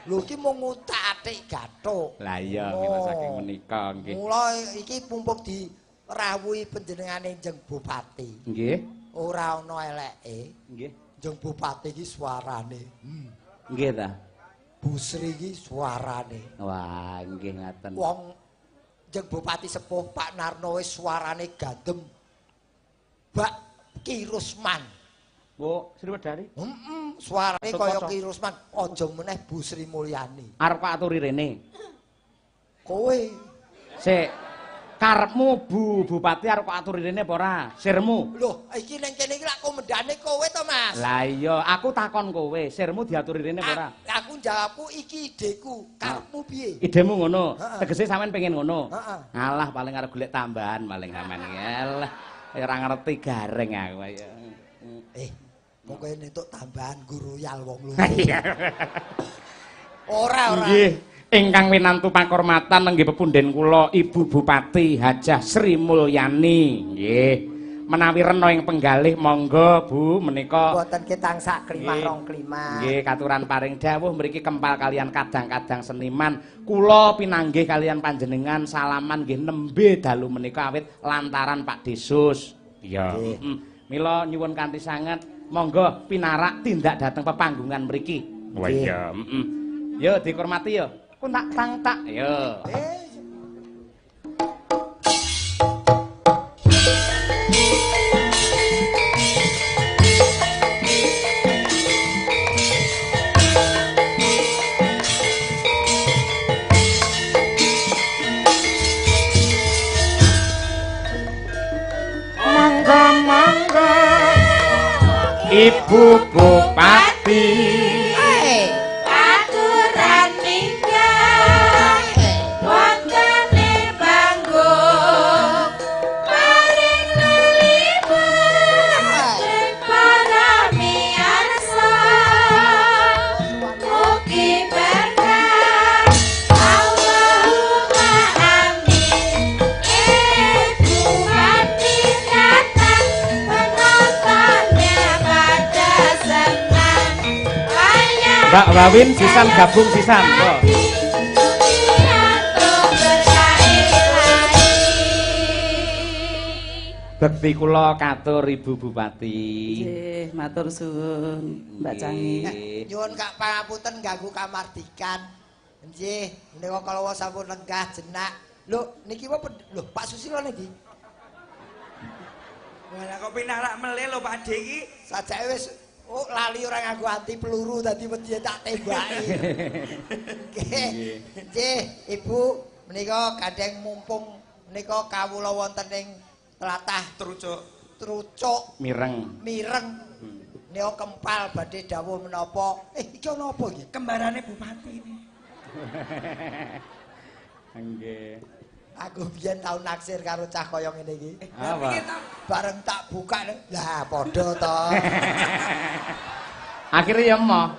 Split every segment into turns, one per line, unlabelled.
Lho iki mung ngutak-atik gathuk.
Lah iya mila saking menika nggih.
Mula iki mumpung dirawuhi panjenengane Jeng Bupati.
Nggih.
Ora ana eleke.
Nggih.
Jeng Bupati iki suarane.
Nggih ta.
Bu Sri iki suarane.
Wah, nggih ngaten.
Wong Jeng Bupati sepuh Pak Narno wis suarane gandem. Mbak Ki Rusman.
Bu Sri Wedari.
Suarane kaya Ki Rusman, aja meneh Bu Sri Mulyani.
Arep kok aturi rene.
Kowe
Sik. Karepmu Bu Bupati arep kok aturi rene apa ora? Sirmu.
lho, iki ning kene iki lak komendane kowe to, Mas.
Lah iya, aku takon kowe, sirmu diaturi rene apa ora?
Aku jawabku iki ideku, karepmu piye?
Idemu ngono. Tegese sampean pengen ngono.
Heeh.
Alah paling arep golek tambahan paling sampean iki. Alah, ora ngerti gareng aku ya.
Mong kowe entuk tambahan guru royal wong loro.
Iya.
Ora.
Nggih, ingkang winantu pakurmatan nenggih pepunden kula Ibu Bupati Hajah Sri Mulyani. Nggih. Menawi rena ing penggalih monggo Bu menika
Mboten ketangsak klimah rong klimah.
nggih katuran paring dawuh mriki kempal kalian kadang-kadang seniman kula pinanggih kalian panjenengan salaman nggih nembe dalu menika awit lantaran Pak Desus. Iya. Mila nyuwun kanthi sanget monggo pinarak tindak dateng pepanggungan mriki. Wah iya. Yo dihormati yo. Ku tak tang-tak yo. Mangga-mangga Ibu Bupati
aturan nikah wonten panggung paring libur para miyarsa mugi berkah Allahumma amin Ibu Bupati datang penontonnya pada senang
Mbak Wawin sisan gabung sisan. Oh. Bekti kula katur Ibu Bupati.
Nggih, matur suwun Mbak Cangi.
Nyuwun Kak pangapunten ganggu kamardikan. Nggih, menika kala sampun lenggah jenak. Lho, niki apa lho Pak Susilo niki?
Wah, kok pinarak meleh lho Pak De iki.
Sajake wis lali ora nganggo anti peluru dadi wedi tak tembaki. Nggih, Ibu menika gandeng mumpung menika kawula wonten ing tlatah Trucuk
Mireng.
Neo kempal badhe dawuh menapa? Iki ana apa iki?
Kembarane Bupati ini.
Nggih.
Aku biyen tau naksir karo cah kaya ngene iki.
Apa?
Bareng tak buka, lah padha to.
Akhirnya mo.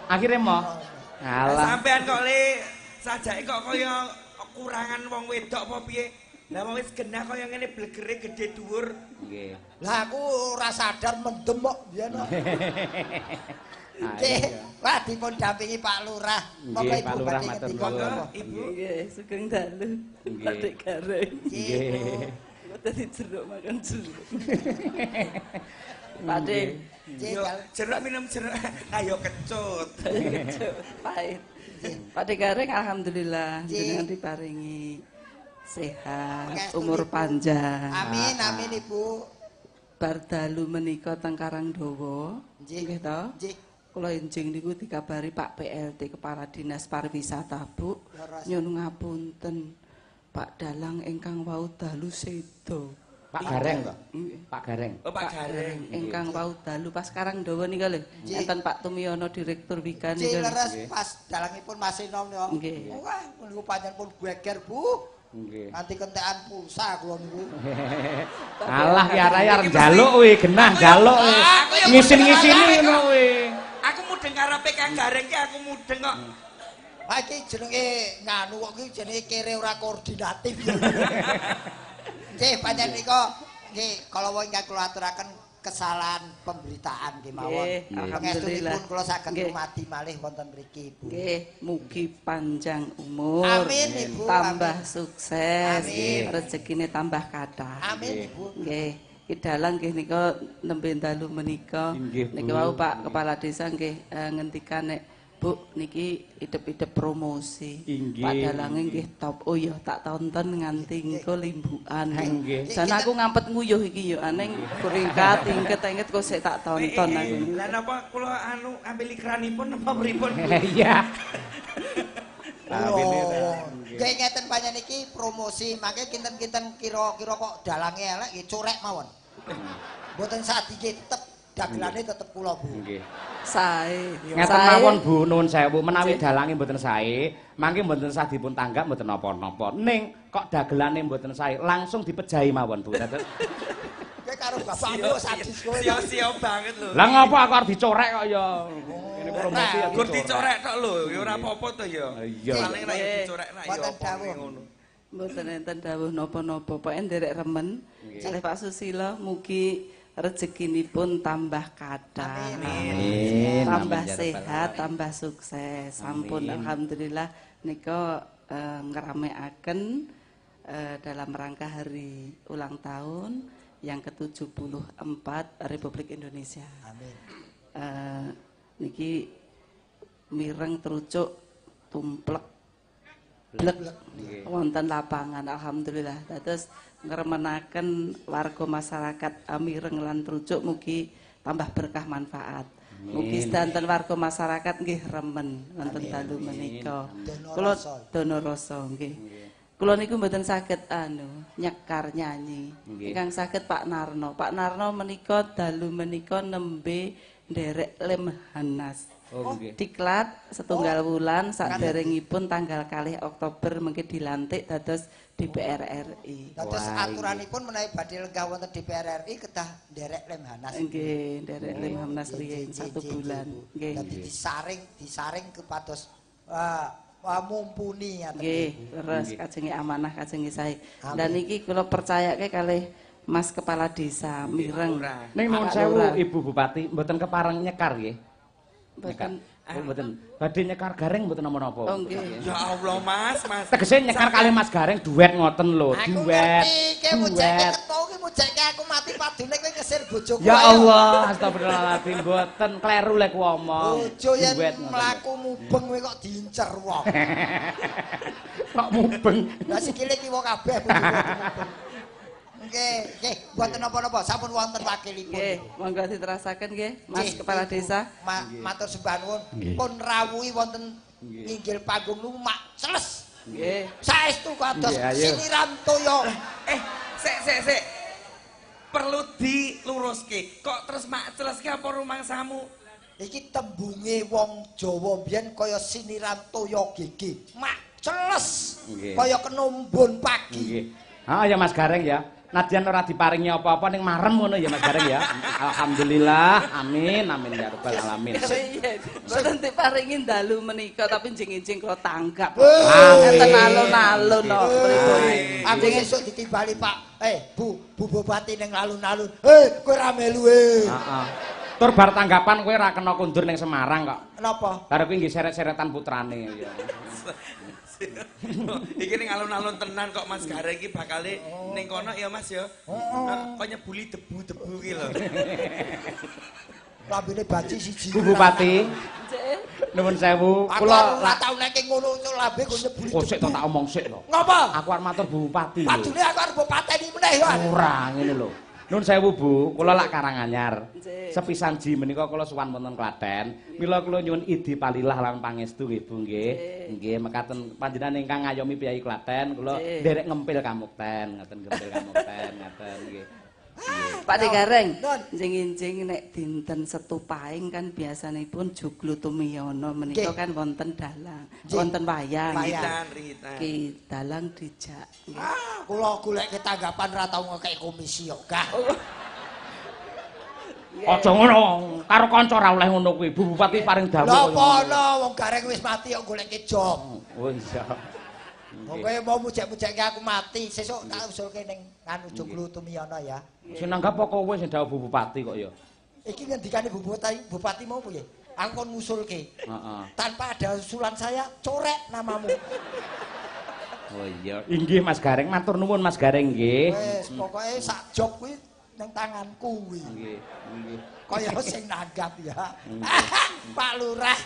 Alah.
Sampean kok le sajake kok kaya kurangan wong wedok apa piye? Lah wong wis genah kaya ngene blegere gedhe dhuwur.
Nggih.
Lah aku ora sadar mendem kok biyen. Nggih, wah dipun dampingi Pak Lurah.
Nggih, Pak Lurah matur nuwun.
Ibu.
Nggih, sugeng dalu. Batik gareng.
Nggih.
Kok dadi jeruk makan jeruk. Pak De,
Yo, jeruk minum jeruk. Ayo kecut.
pahit. Pak De gareng alhamdulillah jenengan diparingi sehat, umur panjang.
Amin Ibu.
Bar dalu menika teng Karangdawa. Nggih to?
Nggih.
Kula enjing niku dikabari Pak PLT Kepala Dinas Pariwisata, Bu. Nyuwun ngapunten. Pak Dalang ingkang wau dalu sedo.
Pak Gareng to? Pak Gareng.
Oh, Pak Gareng.
Ingkang wau dalu pas Karangdawa nika lho. Enten Pak Tumiyono Direktur Wika
Nggih,
nika.
leres pas dalangipun Mas Enom niku.
Nggih.
Wah, niku pancen pun geger, Bu.
Nggih.
Nanti kentekan pulsa kula niku.
Alah ya raya njaluk kuwi, genah njaluk kuwi. Ngisin-ngisini ngono kuwi.
Aku mudeng karepe Kang Gareng ki aku mudeng kok.
Ha iki jenenge nganu kok iki jenenge kere ora koordinatif. Nggih, pancen nika nggih kala wau ingkang kula aturaken kesalahan pemberitaan nggih mawon.
Nggih, alhamdulillah.
Pangestunipun kula saged
Nggih.
ngumati malih wonten mriki, Bu.
Nggih, mugi panjang umur.
Amin, Ibu.
Tambah
Amin.
sukses.
Amin.
Rezekine tambah kathah.
Amin, Ibu.
Nggih. Ki dalang nggih nika nembe dalu menika.
Inggih, Bu.
Niki wau Pak Kepala Desa nggih ngendikan nek Bu niki idep-idep promosi.
Inggih.
Pak dalange nggih top. Oh ya tak tonton nganti engko limbukan.
Inggih.
Jan aku ngampet nguyuh iki yo aneng kuringkat ingket kok sik tak tonton aku.
Lah napa kula ambil ikranipun napa pripun?
Iya.
Nggih ngeten panjenengan iki promosi, mangke kinten-kinten kira-kira kok dalange elek nggih corek mawon. Mboten sadiki tetep dagelane tetep kula, Bu.
Nggih.
Sae.
Ngeten mawon Bu, nuwun sewu menawi dalange mboten sae, mangke mboten sah dipun tanggap mboten napa-napa. Ning kok dagelane mboten sae, langsung dipejahi mawon Bu.
Kowe karo bapakmu sadis kowe.
Sia-sia banget lho.
Lah ngapa aku arep dicorek kok ya? Ini promosi ya
Gur dicorek tok lho, ya ora apa-apa to ya.
Iya.
Paling nek dicorek nek ya
Wonten
apa
dawuh.
ngono.
Mboten enten dawuh napa-napa. Pokoke nderek remen. Kalih Pak Susilo mugi rezekinipun tambah kathah.
Amin.
Tambah
Amin, ya
sehat,
Rabbal Alamin.
tambah sukses. Sampun
Amin.
alhamdulillah nika ngerameaken dalam rangka hari ulang tahun yang ke-74 Republik Indonesia.
Amin.
Niki mireng terucuk tumplek blek wonten lapangan alhamdulillah. Dados ngremenaken warga masyarakat mireng lan terucuk mugi tambah berkah manfaat. Mugi sedanten warga masyarakat nggih remen wonten dalu menika. Kula dono rasa nggih. Kula niku mboten saged nyekar nyanyi. Ingkang saged Pak Narno. Pak Narno menika dalu menika nembe nderek Lemhanas.
Oh nggih.
Diklat setunggal wulan saderengipun tanggal 2 Oktober mengke dilantik dados DPR RI.
Dados aturanipun menawi badhe lenggah wonten DPR RI kedah nderek Lemhanas.
Nggih, nderek Lemhanas riyin 1 bulan. Nggih.
Dadi disaring kepados mumpuni ngaten.
Nggih, terus kajenge amanah kajenge sae. Dan niki kula percayake kalih Mas Kepala Desa Mireng.
Ning nuwun
Pak
sewu
Lurah.
Ibu Bupati, mboten kepareng nyekar nggih.
Mboten.
Oh, mboten. Badhe nyekar gareng mboten napa-napa.
Oh nggih.
Ya Allah Mas.
Tegese nyekar kali Mas Gareng duet ngoten lho,
Aku
duet.
ngerti, kowe mujeke keto ki mujeke aku mati padune kowe ngesir bojoku.
Ya
ayo.
Allah, astagfirullahaladzim, mboten kleru lek ngomong.
Bojo yen
Duet ngoten.
mlaku mubeng kowe kok diincer wong.
Kok mubeng.
Lah sikile kiwa kabeh bojoku. Nggih, mboten napa-napa, sampun wonten wakilipun.
Nggih, monggo diterasaken nggih Mas
Nggih,
Kepala
Ibu.
Desa.
Matur sembah nuwun.
Nggih.
Pun rawuhi wonten inggil panggung niku mak celes.
Nggih.
Saestu kados
Nggih, ayo.
siniran toya.
Sik. Perlu diluruske. Kok terus mak celeske apa rumangsamu?
Iki tembunge wong Jawa biyen kaya siniran toya gege. Mak celes.
Nggih.
Kaya kenombon pagi.
Nggih. Ah ya Mas Gareng ya. Nadyan ora diparingi apa-apa ning marem ngono ya Mas Gareng ya. Alhamdulillah. Amin amin ya rabbal alamin.
Iya, mboten diparingi dalu menika tapi njing-njing kula tanggap.
Amin.
Enten alun-alun no pripun.
Aku sesuk ditimbali Pak. Bu Bupati ning alun-alun. Kowe ra melu
Heeh. Tur bar tanggapan kowe ora kena kundur ning Semarang kok.
Napa?
Karep kuwi nggih seret-seretan putrane ya.
Iki ning alun-alun tenan kok Mas Gareng iki bakale ning kono ya Mas ya. Kok nyebuli debu-debu iki lho.
Lambene baci siji.
Bu Bupati, nuwun sewu.
Aku
Kula
ora tau nek ngono lambe kok nyebuli.
oh sik to tak omong sik to.
Ngapa?
Aku arep matur Bu Bupati lho.
Padune aku arep pateni meneh ya.
Ora ngene lho. Nuwun sewu Bu, kula lak Karanganyar.
Nggih.
Sepisan ji menika kula sowan wonten Klaten. Mila kula nyuwun idi palilah lan pangestu nggih Bu nggih. Nggih mekaten panjenengan ingkang ngayomi piyai Klaten, kula nderek ngempil kamukten, ngoten ngempil kamukten, ngoten nggih.
Pak Gareng,
Nun.
njing-njing nek dinten Setu Pahing kan biasanipun joglo tumiyono menika
Nggih.
kan wonten dalang,
Nggih.
wonten wayang.
Wayang.
Ritan.
Ki dalang dijak.
Kula golek tanggapan ra tau ngekek komisi kok, Kak.
Aja ngono, karo kanca ora oleh ngono kuwi. Bu Bupati paring dawuh.
Lha
kaya
apa
ngono.
ana wong Gareng wis mati kok golek job.
Oh iya.
Kowe mau mujek-mujekke aku mati, sesuk tak usulke ning nganu Joglo Tumiyono ya.
Sing nanggap apa kowe sing dawuh Bu Bupati kok ya?
Iki ngendikane Bupati mau piye? Aku kon ngusulke.
Heeh.
Tanpa ada usulan saya, corek namamu.
Oh iya. Inggih Mas Gareng, matur nuwun Mas Gareng nggih.
Wes, pokoke sak job kuwi ning tanganku kuwi.
Nggih, nggih.
Kaya sing nanggap ya. Pak Lurah.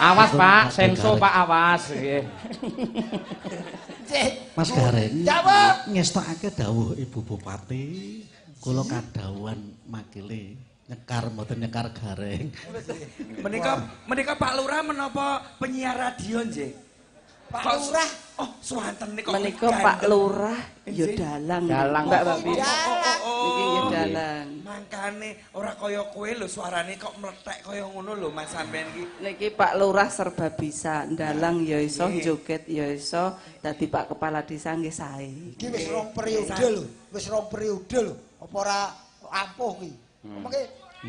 Awas Pak, senso Pak awas nggih.
Mas Gareng.
Jawab.
Ngestokake dawuh Ibu Bupati, kula kadhawuhan makile nyekar mboten nyekar Gareng.
Menika Pak Lurah menapa penyiar radio nggih?
Pak Lurah.
Oh, swanten niku.
Menika Pak Lurah ya dalang.
Dalang,
Mbak
Mbak.
Babi. Niki ya dalang.
Mangkane ora kaya kowe lho suarane kok mlethek kaya ngono lho Mas sampean iki.
Niki Pak Lurah serba bisa, dalang ya iso, joget ya iso, dadi Pak Kepala Desa nggih sae.
Iki wis rong periode lho. Wis rong periode lho. Apa ora ampuh kuwi? Mengke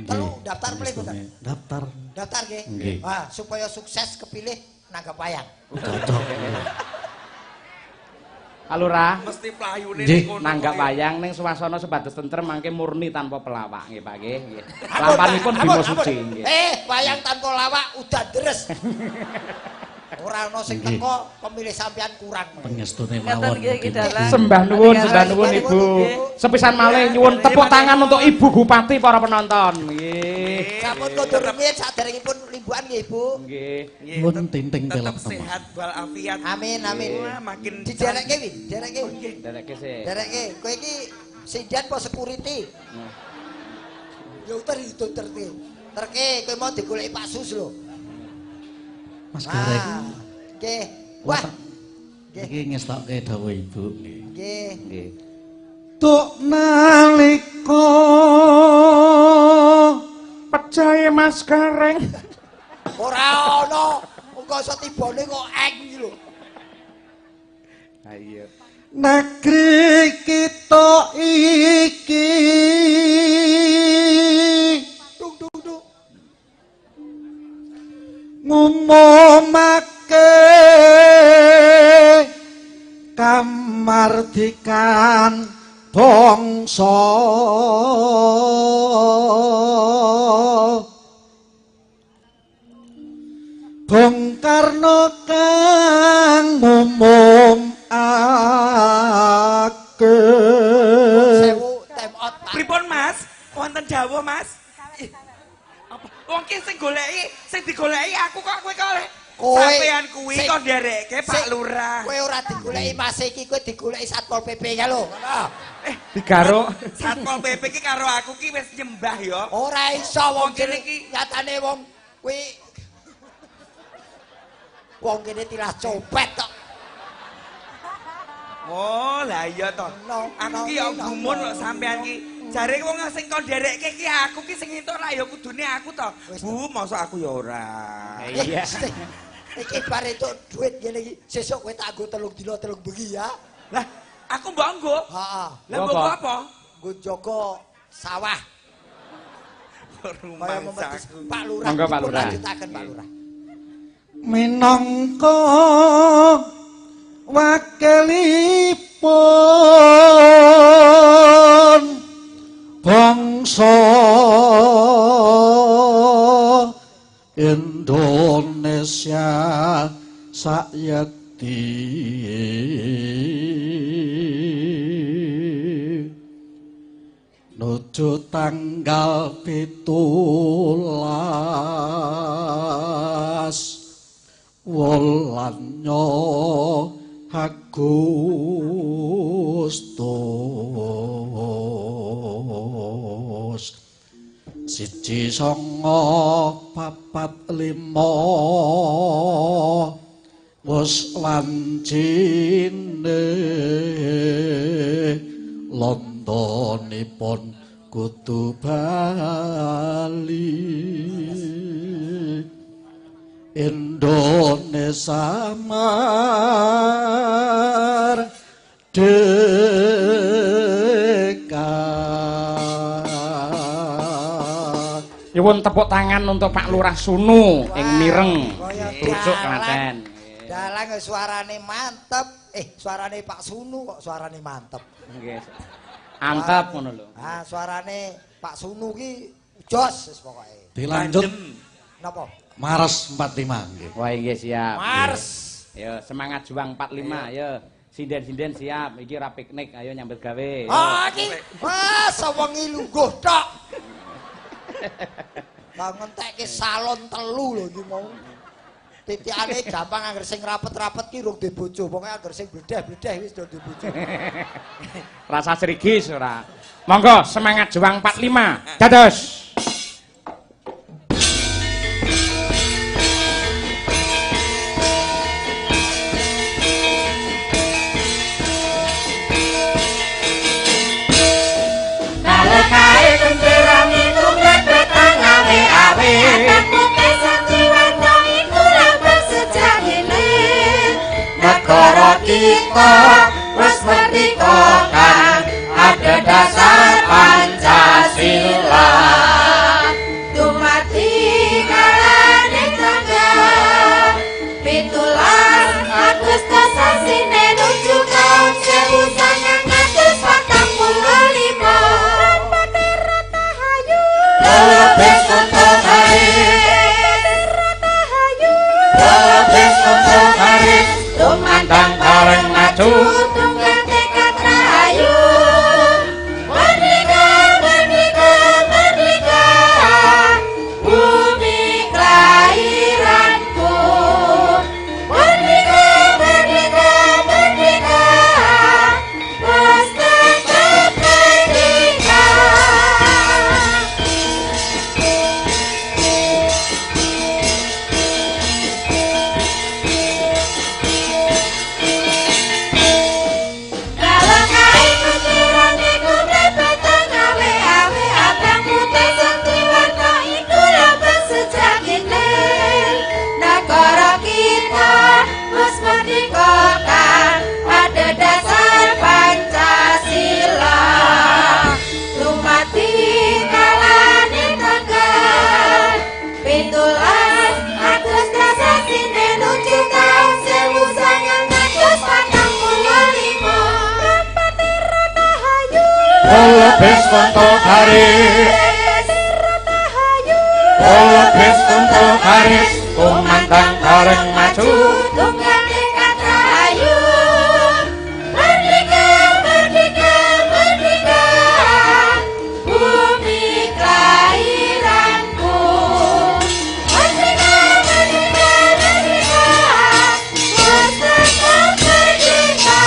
telu daftar play mboten?
Daftar.
Daftar nggih.
Nggih.
Wah, supaya sukses kepilih nanggap wayang.
Cocok.
Pak Lurah,
Mesti playune
Nggih.
niku
nanggap wayang ning swasana sebatas tentrem mangke murni tanpa pelawak nggih Pak nggih. Lampanipun Bima Suci nggih.
Wayang tanpa lawak udah deres. Ora ana sing
Nggih.
teko pemilih sampean kurang.
Pengestune
Ngaten
mawon.
nggih iki dalang.
Sembah nuwun Ibu. Sepisan malih nyuwun tepuk tangan untuk Ibu Bupati para penonton. Nggih.
Sampun kondur rumiyin saderengipun limbukan nggih, Bu.
Nggih.
Pun tinting
tetep
telok teman.
sehat walafiat.
Amin amin.
Wah, makin
Diderekke wi, derekke.
Dereke sih.
Derekke. Kowe iki sidan apa security? Ya uter itu terke. Terke kowe mau digoleki Pak Sus lho.
Mas Gareng.
Nggih. Wah.
Iki ngestokke dawuh Ibu nggih.
Nggih.
Nggih.
Tuk nalika
Percaya Mas Gareng.
Ora ana. Engko iso tibane kok eng iki lho.
Ha iya.
negeri kita iki
Dung dung dung.
ngumumake kamardikan bangsa Bung Karno kang ngumumake
Sewu time out Pak.
Pripun Mas? Wonten dawuh Mas? Ih, apa? Wong ki sing goleki, sing digoleki aku kok kowe kok.
Kowe
Sampean kuwi
sing-
kok nderekke Pak
sing-
Lurah.
Kowe ora digoleki Mas iki, kowe digoleki Satpol PP ya lho. Ngono.
Digaruk.
Satpol PP ki karo aku ki wis nyembah ya.
Ora iso wong
Wong kene
kene
iki.
nyatane wong kuwi wong kene tilas copet kok.
Oh, lah iya to.
No,
Aku
no,
ki ya
no,
gumun
no.
kok sampean ki. Jare wong sing kon nderekke ki aku ki sing entuk lah ya kudune aku to.
Wis,
Bu, mosok aku ya ora.
Iya.
Iki bar itu duit ngene iki sesuk kowe tak nggo 3 dina 3 bengi ya.
Lah, aku mbok nggo.
Heeh.
Lah
Apa?
mbok apa?
Nggo jaga sawah. Kaya
Rumah
memetis
saku.
Pak Lurah.
Monggo, Pak
dipun
Lurah.
lanjutaken Pak Lurah.
minangka wakilipun bangsa Indonesia sayekti nuju tanggal 17 Wulannya Agustus 1945 wus wancine Londonipun kudu Bali Indonesia merdeka.
Nyuwun tepuk tangan untuk Pak Lurah Sunu ing Mireng.
Kaya
Trucuk
dalang.
Klaten.
Dalang suarane mantep. Suarane Pak Sunu kok suarane mantep.
Nggih. Antep ngono lho.
Ah, suarane Pak Sunu ki jos wis pokoke.
Dilanjut
Napa?
Mars 45 nggih.
Wah, nggih siap.
Mars.
Yo, semangat juang 45, yo. Sinden-sinden siap. Iki ora piknik, ayo nyambut gawe.
Iki sewengi lungguh tok. Lah ngentekke salon telu lho iki mau. Titikane gampang angger sing rapet-rapet ki rung duwe bojo. Pokoke angger sing bledeh-bledeh wis do duwe bojo.
Rasa srigis ora. Monggo semangat juang 45. Dados.
Kita wis merdeka kang ada dasar Pancasila dumadi kalane tangga 17 Agustus sasine nuju taun 1945 Rahayu lebih untuk hari tumandang bareng maju tunggal tekad rahayu merdeka merdeka merdeka bumi kelahiranku merdeka merdeka merdeka pustaka merdeka Lebis untuk haris kumandang bareng maju tunggal tekad rahayu merdeka merdeka merdeka bumi kelahiranku merdeka merdeka merdeka pustaka merdeka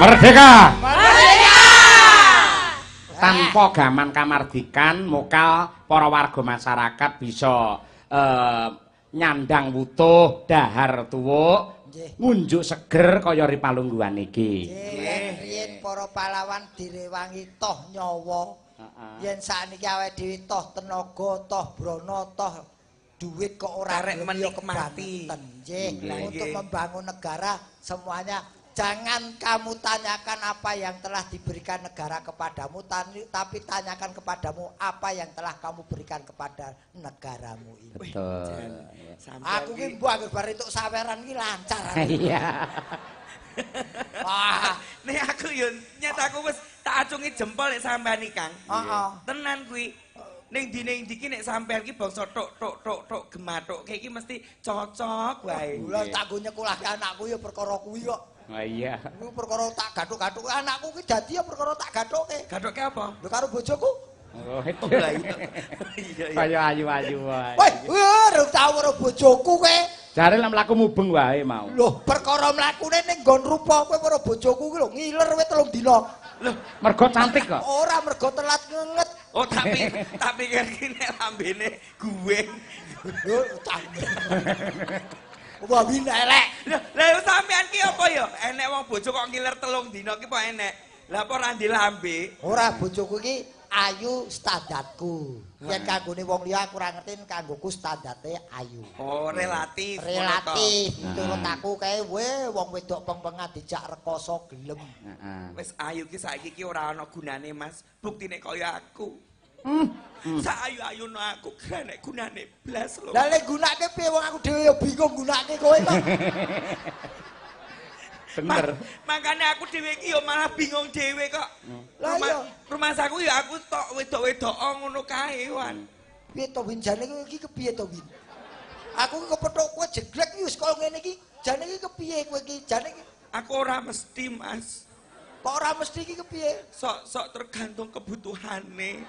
Merdeka. Tanpa gaman kamardikan mokal para warga masyarakat bisa nyandang wutuh dahar tuwuk ngunjuk seger kaya ripalungguhan iki.
Riyen para pahlawan direwangi toh nyawa. Yen sakniki awake dhewe toh tenaga, toh brana, toh duit kok ora
Karek menikmati.
Nggih, untuk membangun negara semuanya jangan kamu tanyakan apa yang telah diberikan negara kepadamu, tapi tanyakan kepadamu apa yang telah kamu berikan kepada negaramu ini.
Betul.
Aku ki mbok anggere bar entuk saweran ki lancar.
Iya.
Wah, nek aku yo nyet aku wis tak acungi jempol nek sampean iki, Kang.
Heeh.
Tenan kuwi. Ning dine iki nek sampean iki bangsa tok gemathuk iki mesti cocok wae.
Lah tak go nyekolahke anakku ya perkara kuwi kok.
Oh iya.
Kuwi perkara tak gathuk-gathuk anakku ki dadi ya perkara tak gathuke.
Gathuke apa?
Lho karo bojoku.
Oh,
Lah iya. Iya.
kaya ayu-ayu wae.
Woi, rung tau karo bojoku kowe.
Jare lek mlaku mubeng wae mau.
Loh, perkara mlakune ning nggon rupa kowe karo bojoku ki lho ngiler wis 3 dina.
Loh,
Mergo cantik kok.
Ora mergo telat ngenget.
oh tak pikir ki nek lambene guweng.
Lho, cantik. Wah, win elek.
Lah sampean ki apa ya? Enek wong bojo kok ngiler 3 dina ki apa enek? Lah apa ora lambe?
Ora bojoku ki ayu standarku. Yen kanggone wong liya aku ora ngerti kanggoku standarte ayu.
Oh, relatif.
Relatif. Menurut aku kae wong wedok peng-pengan dijak rekoso gelem.
Heeh.
Wis ayu ki saiki ki ora ana gunane, Mas. Buktine kaya aku. Saayu-ayuno aku kene gunane blas lho.
Lah lek gunake piye wong aku dhewe ya bingung gunake kowe kok.
Bener.
Makanya aku dhewe iki ya malah bingung dhewe kok.
Lah iya.
Rumah saku ya aku tok wedok-wedok ngono kae wan.
Piye to Win jane kowe iki kepiye to Win? Aku kepethuk kowe jeglek iki wis kaya ngene iki. Jane iki kepiye kowe iki? Jane iki
Aku ora mesti, Mas.
kok ora mesti iki kepiye?
Sok-sok tergantung kebutuhane.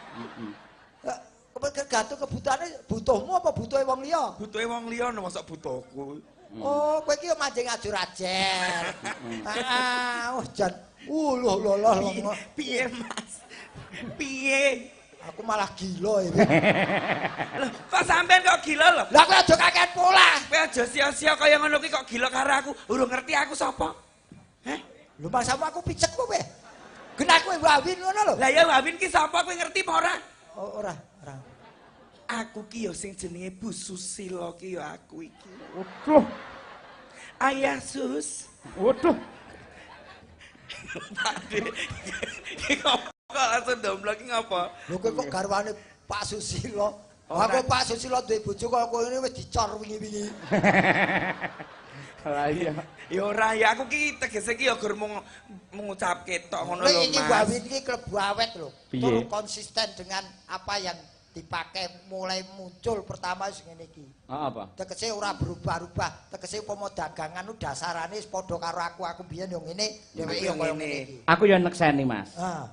Tergantung kebutuhane, butuhmu apa butuhe wong liya?
Butuhe wong liya mosok butuhku.
Oh, kowe iki mancing ajur-ajer. Heeh, jan. Loh.
Piye, Mas? Piye?
Aku malah gila iki.
Loh, kok sampean kok gila lho?
Lah kowe aja kakean pola.
Kowe aja sia-sia kaya ngono ki kok gila karo aku. Urung ngerti aku sapa? Heh?
Lho masamu aku picek kowe. Genah kowe wawin ngono lho.
Lah ya Wawin ki sapa kowe ngerti apa ora?
Oh, ora.
Aku ki ya sing jenenge Bu Susilo ki ya aku iki.
Waduh.
Ayah Sus.
Waduh.
Iki kok langsung domblok ki ngapa?
Lho kowe kok garwane Pak Susilo.
Ora.
Aku Pak Susilo duwe bojo kok kowe wis dicor wingi-wingi.
Lah iya.
Ya ora ya aku ki tegese ki ya gur mung ngucapke tok ngono
Kowe
lho
iki
Mas.
wawin iki klebu awet lho.
Piye?
Tur konsisten dengan apa yang dipakai mulai muncul pertama wis ngene iki.
Apa?
Tegese ora berubah-ubah. Tegese upama dagangan ku dasarane wis padha karo aku biyen yo ngene, dheweke yo koyo ngene iki.
Aku yo nekseni, Mas.
Ah.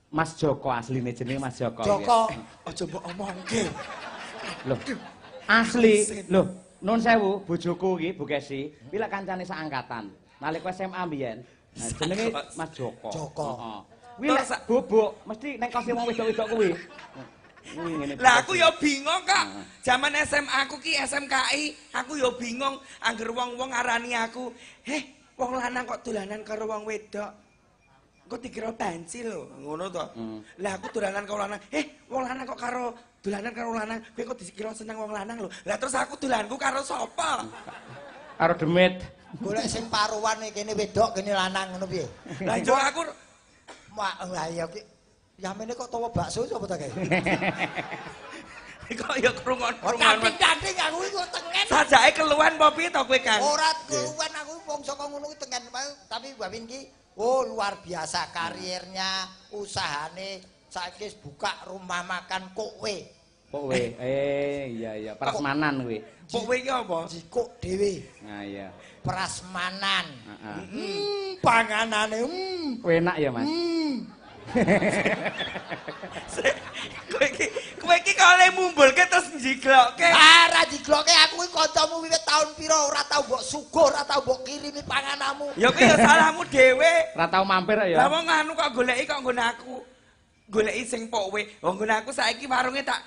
Mas Joko asline jenenge Mas Joko.
Joko.
Aja mbok omongke.
Loh. Asli. Loh, nun sewu bojoku iki Bu Kesi, kuwi lek kancane seangkatan. Nalika SMA mbiyen. Nah, jenenge Mas Joko.
Joko.
Heeh. Kuwi lek bubuk mesti ning kose wong wedok-wedok kuwi. Kuwi ngene.
Lah aku ya bingung kok. Zaman SMA aku ki SMKI, aku ya bingung angger wong-wong ngarani aku, wong lanang kok dolanan karo wong wedok." Kok dikira banci lho, ngono to. Lah aku dolanan karo lanang, wong lanang kok karo dolanan karo lanang, kowe kok dikira seneng wong lanang lho. Lah terus aku dolanku karo sapa?
Karo demit.
Golek sing paruwane kene wedok kene lanang ngono piye?
Lah yo aku
Lah iya ki yamene kok tawa bakso sapa ta kae?
kok ya krungon-krungon.
Kanting-kanting aku iki kok tengen.
Sajake keluhan apa piye to kowe Kang?
Ora keluwen aku wong saka ngono ki tengen tapi Wawin ki luar biasa karirnya, usahane saiki buka rumah makan kowe.
Kowe. Iya, prasmanan kuwi.
Kowe iki apa?
Jikuk dhewe.
Nah, iya.
Prasmanan.
Heeh.
Panganane.
Enak ya, Mas.
Kowe iki kok le mumbulke terus njiglokke.
Ora jigloke aku iki kancamu wiwit taun pira ora tau mbok suguh, ora tau mbok kirimi pangananmu.
Ya kuwi ya salahmu dhewe.
Ora tau mampir ya.
Lah wong anu kok goleki kok nggon aku. Goleki sing pokowe. Wong nggon aku saiki warunge tak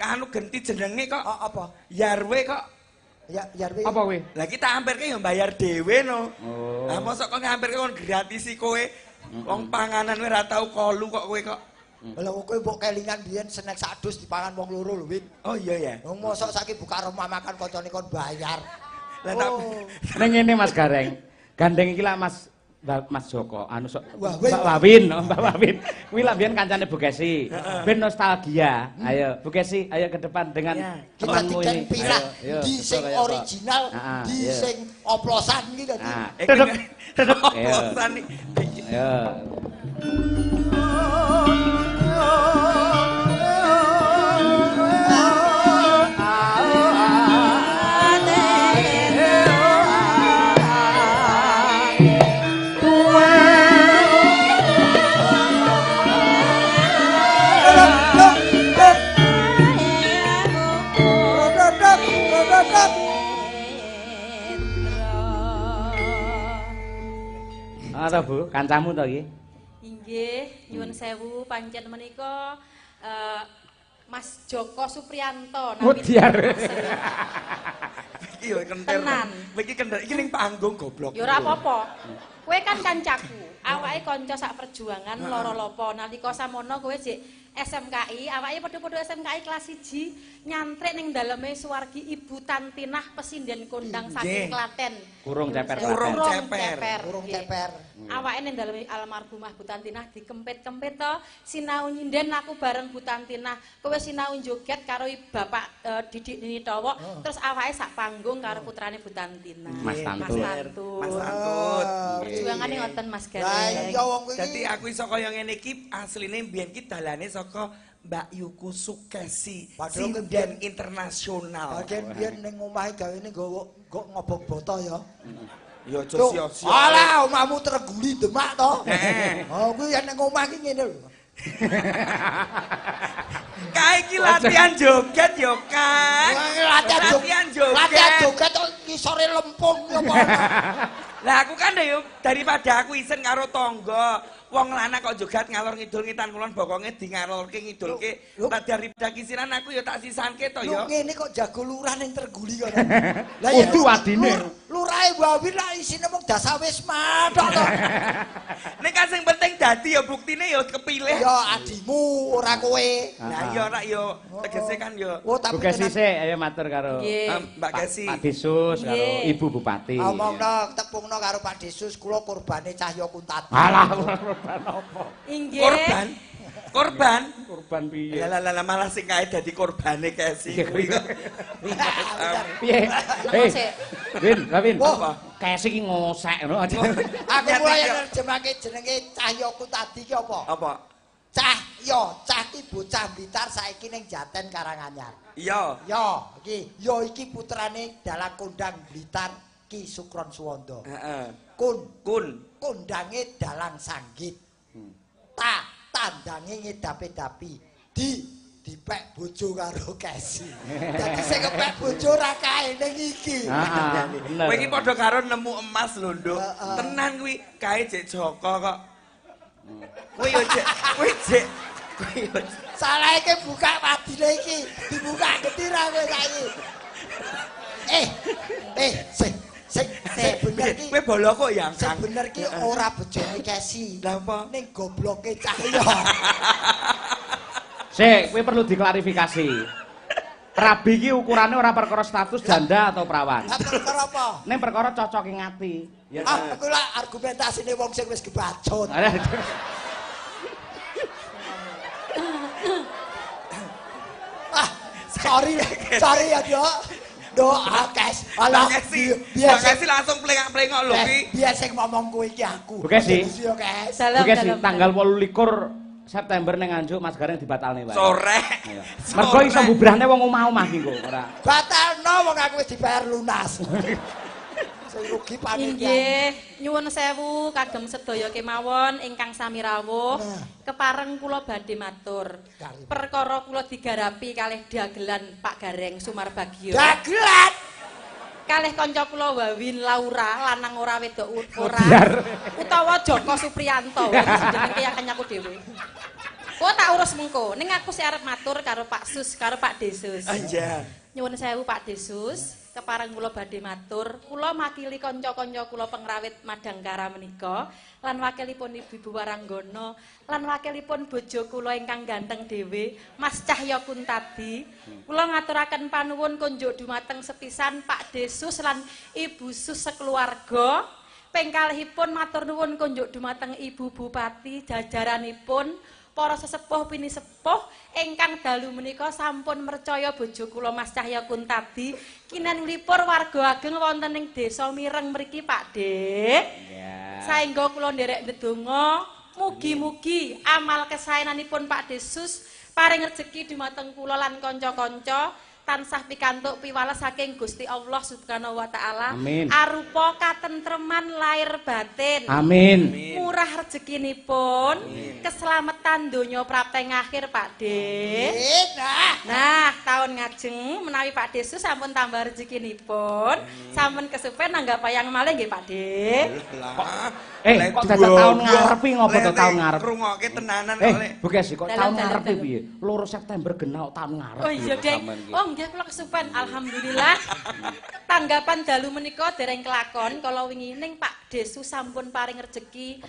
anu genti jenenge kok.
Apa?
Yarwe kok.
Ya Yarwi.
Apa kuwi?
Lah kita hampirke ya bayar dhewe no.
Oh.
Lah mosok kok ngampirke kon gratisi kowe. Wong panganan ora tau kolu kok kowe kok.
Lah kowe mbok kelingan biyen snack sak dus dipangan wong loro lho, Win.
Oh iya ya.
Wong mosok saiki buka rumah makan kancane kon bayar.
Lah tak
Ning ngene Mas Gareng. Gandeng iki lah Mas Joko, anu
Wawin.
Mbak Wawin, Mbak Wawin. Kuwi lah biyen kancane Bu Kesi. Ben nostalgia. Ayo Bu Kesi, ayo ke depan dengan
Kita
temanmu
diken
ini.
pirah
Ayo,
di sing
kayak apa?
original, di
iya.
sing oplosan iki dadi.
Duduk. Duduk.
oplosan iki.
Ayo. Ana Bu, kancamu to iki?
Inggih, nyuwun sewu pancen menika Mas Joko Supriyanto
Mudiar.
Iki yo kentir.
Tenan.
Iki kentir iki ning panggung goblok.
Ya ora apa-apa. Kowe kan kancaku, awake kanca sak perjuangan lara lopo. Nalika samono kowe jek SMKI, awake padha-padha SMKI kelas 1 nyantrik ning daleme suwargi Ibu Tantinah Pesinden Kondang saking Klaten.
Kurung ceper.
Kurung ceper. Awake ning daleme almarhumah Bu Tantinah dikempit-kempit to, sinau nyinden aku bareng Bu Tantinah. Kowe sinau joget karo Bapak Didik Nitowo, terus awake sak panggung karo putrane Bu Tantinah.
Mas Tantut.
Mas Tantut.
Perjuangane ngoten Mas Gareng.
Lah iya wong kuwi.
Dadi aku iso kaya ngene iki asline mbiyen ki dalane saka Mbak Yuku Sukesi, sinden internasional.
Bagian biyen ning omahe gawene nggo ngobong boto ya.
Ya aja sia-sia.
Alah omahmu Treguli Demak to. Oh kuwi yen ning omah ki ngene lho.
Kae iki latihan joget ya, Kang.
Latihan joget kok ngisore lempung ya apa.
Lah aku kan yo daripada aku isen karo tangga, wong lanang kok joget ngalor ngidul ngitan kulon bokonge di ngalorke ngidulke. Tak daripada kisiran aku yo tak sisanke to yo.
Lu ngene kok jago lurah ning Terguli kok.
Lah ya wadine.
Lurahe Wawi lah isine mung Dasawisma tok to.
Nek kan sing penting dadi ya buktine ya kepilih.
Ya adimu ora kowe.
Lah iya rak yo tegese kan yo.
Oh tapi
Bu Kesi sik ayo matur karo
Mbak Kesi.
Pak Desus karo Ibu Bupati.
Omongno tepungno karo Pak Desus kula kurbane Cahya Kuntati.
Alah korban apa?
Inggih.
Korban
Piye?
Lah malah sing kae dadi korbane Kesi kuwi kok.
Piye? Win.
Apa?
Kesi ki ngosek ngono aja.
Aku mulai nerjemake jenenge Cahya Kuntati ki apa?
Apa?
Cah ki bocah Blitar saiki ning Jaten Karanganyar.
Iya.
Yo iki putrane Dalang Kondang Blitar Ki Sukron Suwondo.
Heeh.
Kun kondange Dalang Sanggit. Tandange ngedapi-dapi. Dipek bojo karo Kesi. Dadi sing kepek bojo ra kae ning iki.
Heeh.
Kowe iki padha karo nemu emas lho, Nduk. Tenan kuwi kae jek Joko kok. Kowe yo jek
Salah iki buka wadine iki, dibuka getir kowe saiki. Sing bener iki.
Kowe bolo kok ya,
Sing bener ki ora bojone Kesi.
Lah apa?
Ning gobloke Cahya.
Sik, kowe perlu diklarifikasi. Rabi ki ukurane ora perkara status janda atau perawan.
Lah perkara apa?
Ning perkara cocoke ngati. Ya.
Aku lah argumentasine wong sing wis kebacut. Sorry ya, Dok. Kes. Alah,
biasa langsung plengak-plengok lho ki.
Biar sing ngomong kowe iki aku.
Bu Kesi.
Dalam
Tanggal 28 September ning Nganjuk Mas Gareng dibatalne wae.
Sore.
Mergo iso bubrahne wong omah-omah ki kok ora.
Batalno wong aku wis dibayar lunas. Sing rugi panitia.
Inggih, nyuwun sewu kagem sedaya kemawon ingkang sami rawuh. Kepareng kula badhe matur. Perkara kula digarapi kalih dagelan Pak Gareng Sumarbagio.
Dagelan.
Kalih kanca kula Wawin Laura, lanang ora wedok ora. Utawa Joko Supriyanto, jenenge yakan aku dhewe. Kok tak urus mengko. Ning aku sik arep matur karo Pak Sus, karo Pak Desus.
Anjir.
Nyuwun sewu Pak Desus, kepareng kula badhe matur. Kula makili kanca-kanca kula pengrawit Madangkara menika lan wakilipun Ibu Waranggono lan wakilipun bojo kula ingkang ganteng dhewe, Mas Cahya Kuntadi. Kula ngaturaken panuwun kunjuk dumateng sepisan Pak Desus lan Ibu Sus sekeluarga. Ping kalihipun matur nuwun kunjuk dumateng Ibu Bupati jajaranipun. Para sesepuh pini sepuh ingkang dalu menika sampun mercaya bojo kula Mas Cahya Kuntadi kinanipun warga ageng wonten ing Desa Mireng mriki Pak Dik. Saengga kula nderek ndedonga mugi-mugi amal kesaenanipun Pak Desus paring rejeki dumateng kula lan kanca-kanca tansah pikantuk piwales saking Gusti Allah Subhanahu wa taala. Arupa katentreman lahir batin.
Amin.
Murah rezekinipun, keselamatan donya prapteng akhir Pak Dik. Nah, tahun ngajeng menawi Pak Desus sampun tambah rezekinipun, sampun kesupen nanggapayang malih nggih Pak Dik.
Kok dadak tahun ngarepi ngopo to tahun ngarep?
Rungokke tenanan kok.
Bu Kesi kok tahun ngarepi piye? 2 September genah tahun ngarep.
Oh iya, Dek. Oh, nggih kula kesupen. Alhamdulillah. Tanggapan dalu menika dereng kelakon kala wingi ning Pak Pak Desus sampun paring rejeki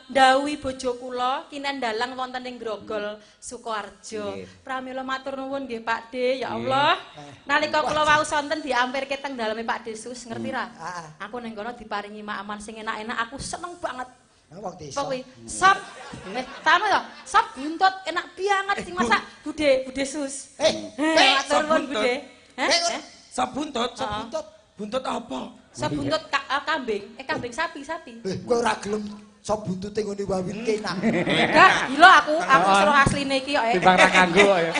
ndhawuhi bojo kula kinendalang wonten ing Grogol Sukoharjo. Pramila matur nuwun nggih Pak De, ya Allah. Nalika kula wau sonten diampirke teng daleme Pak Desus, ngerti ra? Aku ning kono diparingi makanan sing enak-enak, aku seneng banget.
Wong desa.
Pokoke sop tamu to, sop buntut enak banget sing masak Bude Sus. Matur nuwun Bude.
Sop buntut, buntut apa?
Sop buntut kambing sapi.
Kowe ora gelem sop buntute ngene wawit enak.
Enggak, gila aku suruh asline iki kok.
Timbang ra kanggo kok ya.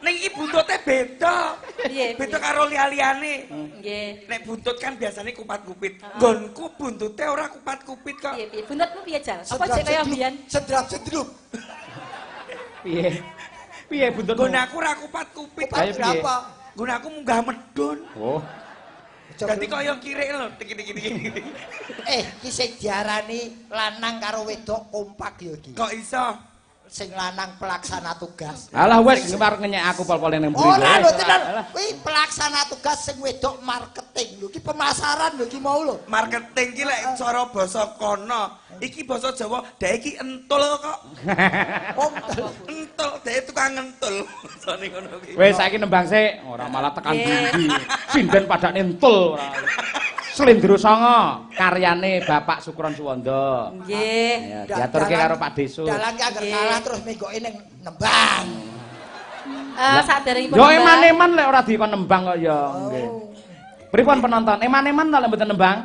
Ning iki buntute beda.
Piye?
Beda karo liya-liyane.
Nggih.
Nek buntut kan biasanya kupat-kupit. Nggonku buntute ora kupat-kupit kok.
Piye? Buntutmu piye, Jal? Apa jek kaya mbiyen?
Sedrap-sedrup.
Piye? Piye buntutmu?
Nggon aku ora kupat-kupit.
Kayak piye?
Berapa?
Nggon aku munggah medun.
Oh.
Dadi kaya kirik lho, tik.
Iki sing diarani lanang karo wedok kompak ya iki.
Kok iso?
Sing lanang pelaksana tugas.
Alah wis ngemar ngenyek aku pol-pole ning mburi.
Ora lho tenan. Kuwi pelaksana tugas sing wedok marketing lho. Iki pemasaran lho iki mau lho.
Marketing ki lek cara basa kono. Iki basa Jawa, dhek iki entul kok. Entul, dhek tukang entul. Basane ngono ki.
Wis saiki nembang sik, ora malah tekan ndi. Sinden padane entul ora. Slendro Songo karyane Bapak Sukron Suwondo.
Nggih.
Ya, diaturke karo Pak Desus.
Dalang ki anggere kalah terus menggoke ning nembang.
Saderengipun
Yo eman-eman lek ora dikon nembang kok ya. Nggih. Pripun penonton? Eman-eman ta lek mboten nembang?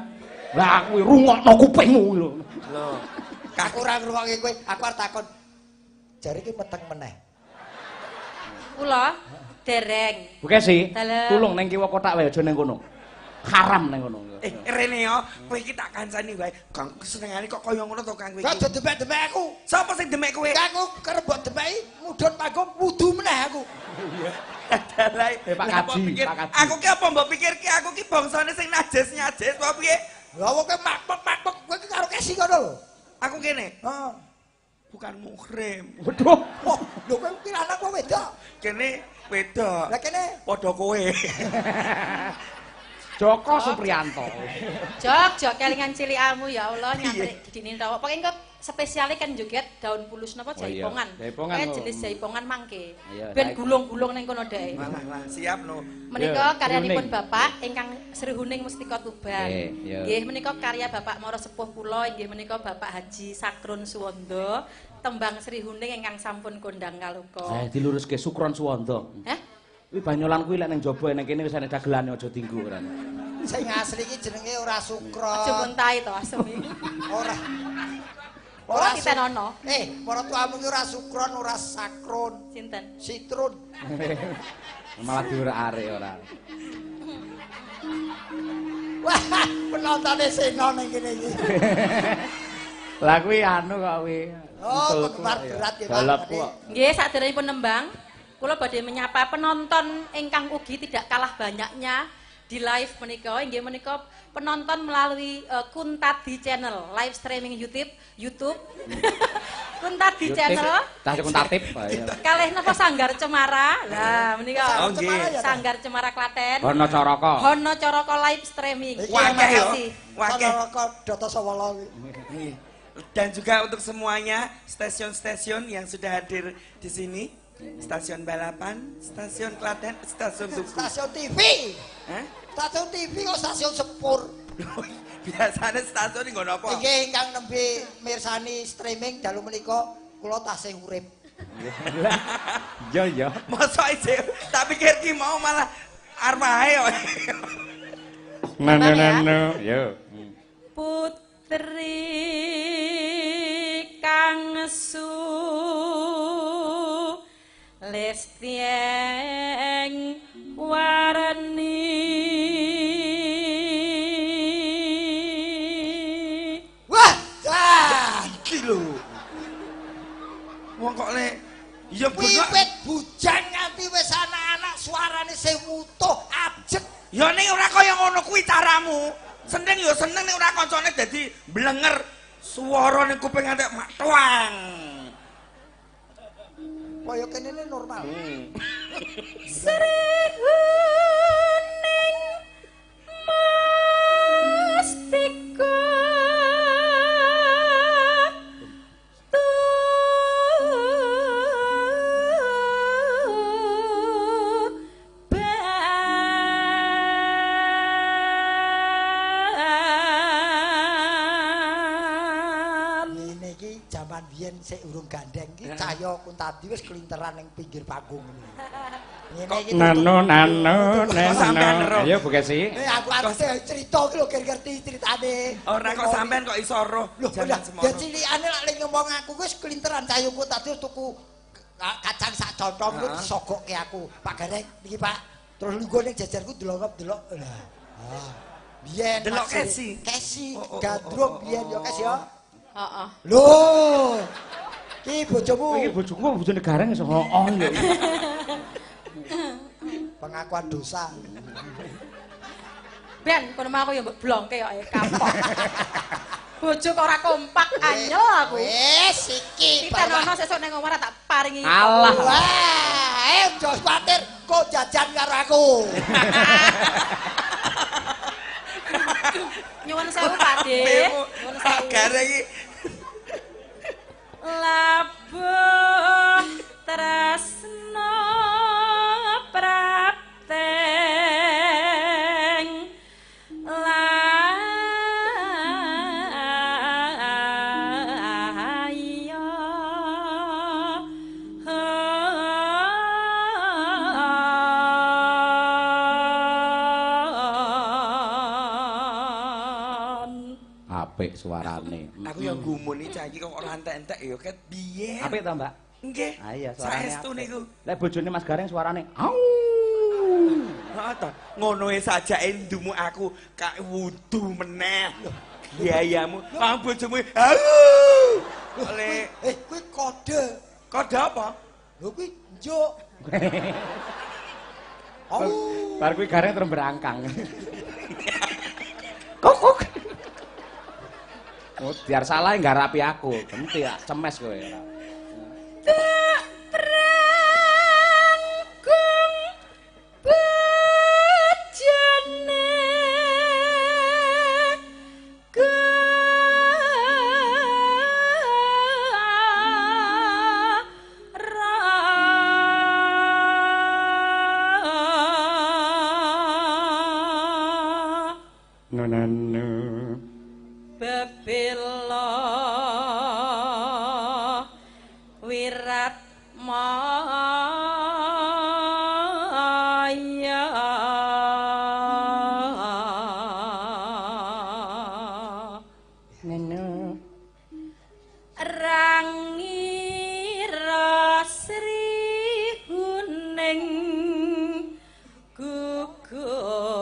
Lah kuwi rungokno kupingmu lho.
Lho.
Aku ora ngrungokke kowe, aku arep takon. Jare iki meteng meneh.
Kula dereng.
Buke sih.
Dalam.
Tulung ning kiwa kotak wae aja ning kono. Haram ning kono.
Rene yo, kowe iki tak kancani wae. Kang kesenengane kok kaya ngono to Kang kowe
Kok
iki.
aja demek-demek aku.
Sapa sing demek kowe?
Aku kerep mbok demeki mudhun panggung wudu meneh aku.
Dalai.
Pak Kaji, Pak Kaji.
Aku ki apa mbok pikir ki aku ki bangsane sing najis-najis apa piye?
Lah wong kowe makpek kowe ki karo kesi ngono lho.
Aku kene.
Heeh.
Bukan muhrim.
Waduh.
Oh, lho kowe ki lanang apa wedok?
Kene wedok.
Lah kene
Padha kowe.
Joko Supriyanto.
Jok kelingan cilikamu ya Allah nyantrik didine rawok. Pokoke engko spesiale kan joget daun pulus napa jaipongan.
Jaipongan,
Kayak
oh.
jenis jaipongan mangke.
Iya,
Ben
saiki.
gulung-gulung ning kono dhek.
Lah, siap no.
Menika
Iya,
karyanipun
Sri
Bapak ingkang Sri Huning Mustika Tuban.
Iya.
Nggih menika karya Bapak Mara Sepuh kula inggih menika Bapak Haji Sakrun Suwondo, tembang Sri Huning ingkang sampun kondang kaluka.
Diluruske Sukron Suwondo.
Hah?
Kuwi Banyolan kuwi lek ning jaba ning kene wis ana dagelane aja dienggo ora.
sing asli iki jenenge ora
Aja
Sukron.
muntahi to asem iki.
Ora.
Ora titenono.
Para tuamu ki ora Sukron, ora Sakrun,
Sinten?
Sitrun.
Malah diurak-arik ora.
Wah, penontone seno ning kene iki.
Lah kuwi anu kok kuwi.
Oh, penggemar berat ya, Pak.
Balap kok.
Nggih, saderengipun nembang, kula badhe menyapa penonton ingkang ugi tidak kalah banyaknya di live menika. Inggih menika penonton melalui Kuntadi Channel, live streaming YouTube. Kuntadi Channel.
Tah kuntatip.
Kalih napa Sanggar Cemara. Lah menika
Oh, nggih.
Sanggar Cemara Klaten.
Hono Caraka.
Hono Caraka live streaming.
Iki
Wakeh
Terima
yo.
kasih.
Wakeh.
Kok Data Sawala iki.
Dan juga untuk semuanya stasiun-stasiun yang sudah hadir di sini. Stasiun balapan, stasiun Klaten, stasiun Tugu.
Stasiun TV.
Hah?
Stasiun TV kok stasiun sepur.
Biasanya stasiun ini nggak apa?
Nggih ingkang nembe mirsani streaming dalu menika kula tasih urip.
Iya ya.
Masa isi, tak pikir ki mau malah arwahe yo.
Nano. Yo.
Putri kang su Lestieng warni
Wah, jan.
Iki lho. Wong kok le ya bener.
Pipit bujang nganti wis anak-anak suarane sing utuh ajeg.
Ya ning ora kaya ngono kuwi caramu. Seneng ya seneng nek ora kancane dadi blenger. Swara ning kuping antek mak tuang.
Kaya kene normal.
Sri Huning Mustika
zaman biyen sik urung gandeng iki Cahya Kuntadi wis kelinteran ning pinggir panggung. Ngene iki.
Nano
sampean ero.
Ayo Bu Kesi.
Aku arep cerita iki lho ngerti critane.
Ora kok sampean kok iso roh jaman semono.
Ya cilikane lak ning ngomong aku wis kelinteran Cahya Kuntadi tuku kacang sak contong ku disogokke aku. Pak Gareng niki Pak. Terus lungguh ning jajarku delok-delok. Lah. Biyen
delok Kesi.
Kesi gandrung biyen ya Kes ya.
Heeh.
Lho. Ki bojomu.
Iki bojoku kok bojone Gareng iso hooh ya.
Pengakuan dosa.
Ben, kono mah aku ya mbok blongke kok kapok. Bojo kok ora kompak anyel aku.
Wis iki.
Kita nono sesuk ning omah tak paringi.
Allah.
Wah, jos patir kok jajan karo aku.
Nyuwun sewu Pak De. Nyuwun
Pak
sewu.
Gareng iki
Labuh tresno prapteng layo
Apik suarane.
aku yang gumuni cah iki kok ora entek-entek ya ket biyen.
Apik ta, Mbak?
Nggih.
Ah iya suarane.
Saestu niku.
Lek bojone Mas Gareng suarane au.
Ha ta, ngonoe sajake ndumu aku kak wudu meneh. Biayamu, kang bojomu. Oleh
Kuwi kode.
kode apa?
Lho kuwi njuk. Oh,
Bar kuwi Gareng terus berangkang. Kok. Oh, biar salah nggarapi aku. Genti ya, cemes kowe.
tak prangkung bojone
Nonano.
bebela wirat maya
Nano.
rangira sri huning gugur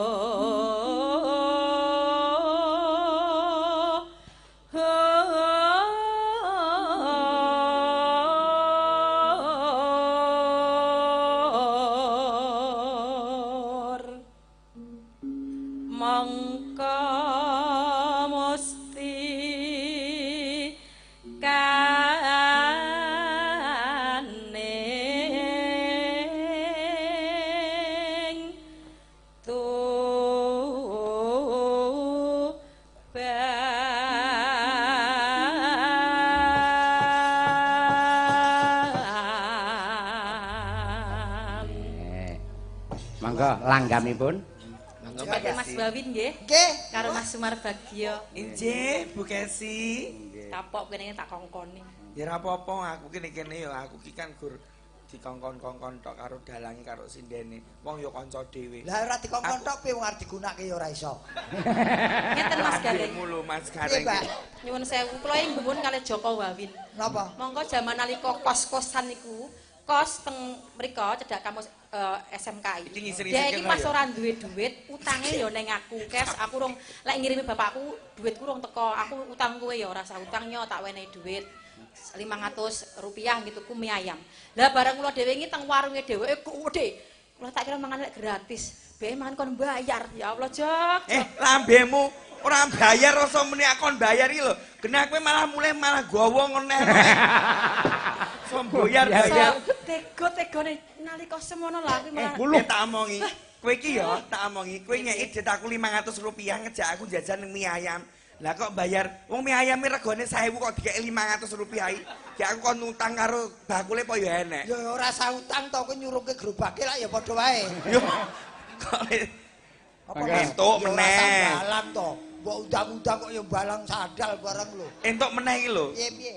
mangka mesti kaning tuban.
Mangga langgamipun.
Coba Mas Bawin nggih
nggih.
karo Mas Sumar Bagio.
Injih, Bu Kesi.
Kapok kene tak kongkoni.
Ya ora apa-apa, aku kene ya aku ki kan gur dikongkon-kongkon tok karo dalange karo sindene. Wong ya kanca dhewe.
Lah ora dikongkon tok piye wong arep digunakake ya ora iso.
Ngeten Mas Gareng.
Mulu Mas
Piye,
Gareng.
Pak?
Nyuwun sewu, kula ing gumun kalih Joko Wawin.
Napa?
Monggo jaman nalika kos-kosan niku, kos teng mriko cedhak kampus SMKI.
Iki ngisir-ngisir
Dia iki
kena
pas
ya?
ora duwe duit, utange ya ning aku. Kes aku rung lek ngirimi bapakku duitku rung teko. Aku utang kowe ya ora usah utang nyo, tak wenehi duit. 500 rupiah gitu ku mie ayam. Lah barang kula dhewe iki teng warunge dheweke gede. Kula tak kira mangan lek gratis. Bae mangan kon bayar. Ya Allah, Jok.
Lambemu ora bayar rasa muni akon bayar iki lho. Genah kowe malah mulai malah gowo ngene. Somboyar bayar.
Tego-tegone nalika semono lah kuwi malah
Tak omongi. Kowe iki ya, tak omongi. Kowe nyeki duit aku 500 rupiah ngejak aku jajan ning mie ayam. Lah kok bayar, wong mie ayame regane 1000 kok dikeki 500 rupiah iki. Ya aku kon utang karo bakule apa ya enek.
Ya ora usah utang to kowe nyuruhke gerobake lah ya padha wae.
Yo. Kok
Apa
entuk meneh.
Balang to. Mbok undang-undang kok ya balang sandal bareng lho.
entuk meneh iki lho.
Piye piye?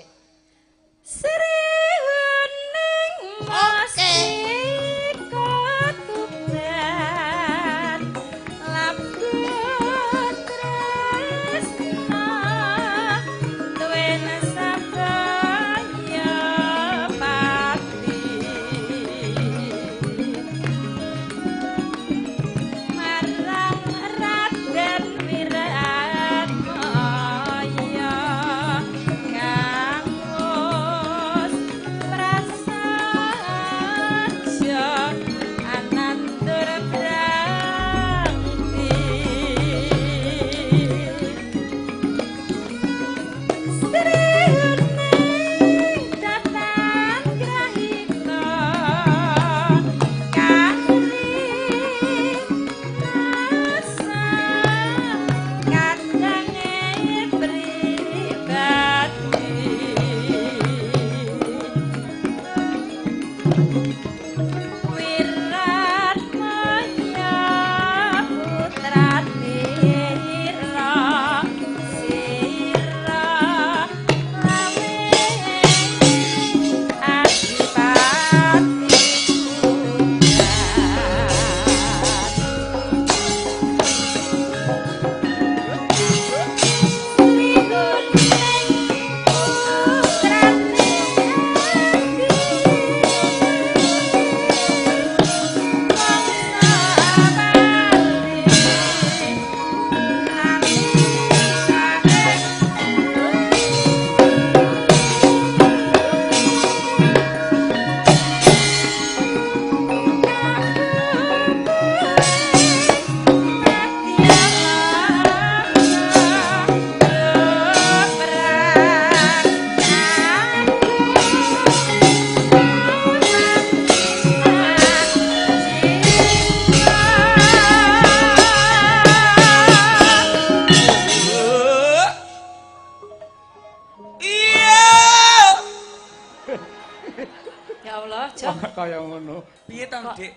Ya Allah, Jok.
Kaya ngono.
Piye to, Dik?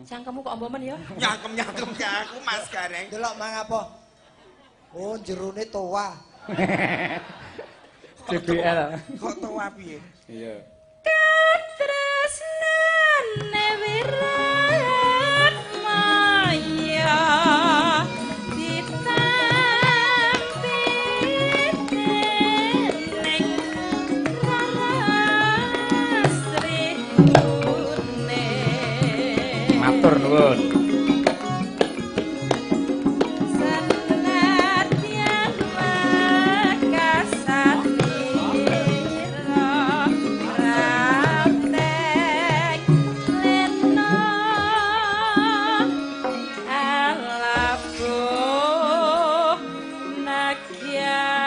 Cangkemmu kok ombomen ya?
Nyangkem-nyangkem ke aku Mas Gareng.
Delok mang apa? Oh, jerone toa.
CBL.
Kok toa piye?
Iya.
Katresnane wirat maya ditampi dening Rarasri Une.
Matur nuwun.
Senadyan makasatira ratek lena alapo nagyari.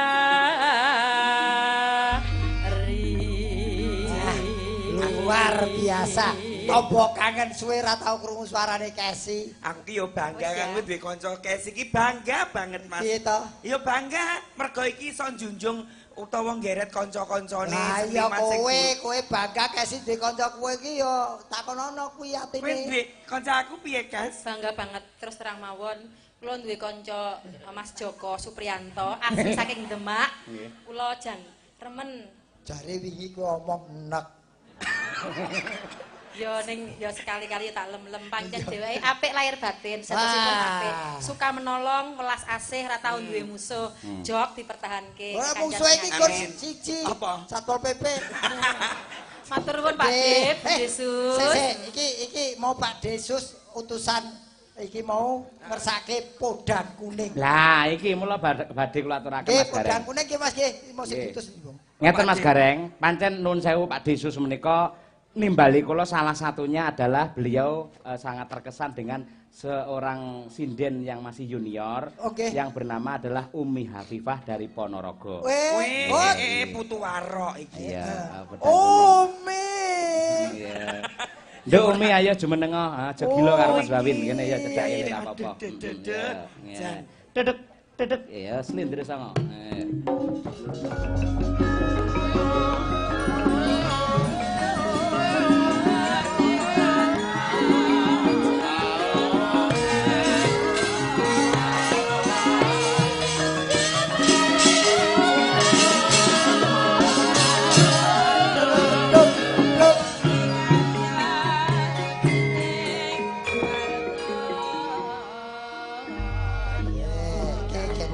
Luar biasa. Topo kangen suwe ra tau krungu suarane Kesi.
Aku ki yo bangga kanggo duwe kanca Kes iki bangga banget Mas.
Piye to?
Yo bangga mergo iki iso njunjung utawa nggeret kanca-kancane
Lah iya
seniman sing
kowe bangga Kesi duwe kanca kowe iki yo takonono kuwi atine.
Kowe duwe kanca aku piye, Kas?
Bangga banget terus terang mawon. Kula duwe kanca Mas Joko Supriyanto asli saking Demak. Kula jan remen.
Jare wingi ku omong nek.
Ya ning ya sekali-kali tak lem-lem pancen dheweke apik lahir batin, satosipun apik. Suka menolong, welas asih, ra tau duwe musuh. Jok dipertahanke.
Ora musuh iki kur siji.
Apa?
Satpol PP.
Matur nuwun Pak Dep, Yesus.
Iki mau Pak Desus utusan iki mau ngersake podang kuning.
Lah iki mula badhe kula aturaken Mas
Podang
Gareng.
kuning iki Mas nggih, mau sing diutus niku.
Ngeten Mas Gareng, pancen nuwun sewu Pak Desus menika nimbali kula salah satunya adalah beliau sangat terkesan dengan seorang sinden yang masih junior yang bernama adalah Umi Hafifah dari Ponorogo.
Putu Warok iki.
Iya,
Umi.
Iya. Nduk Umi ayo jumenengo, aja gila karo Mas Bawin ngene ya cedak ngene ra apa-apa. Dedek dedek ya slindre sama.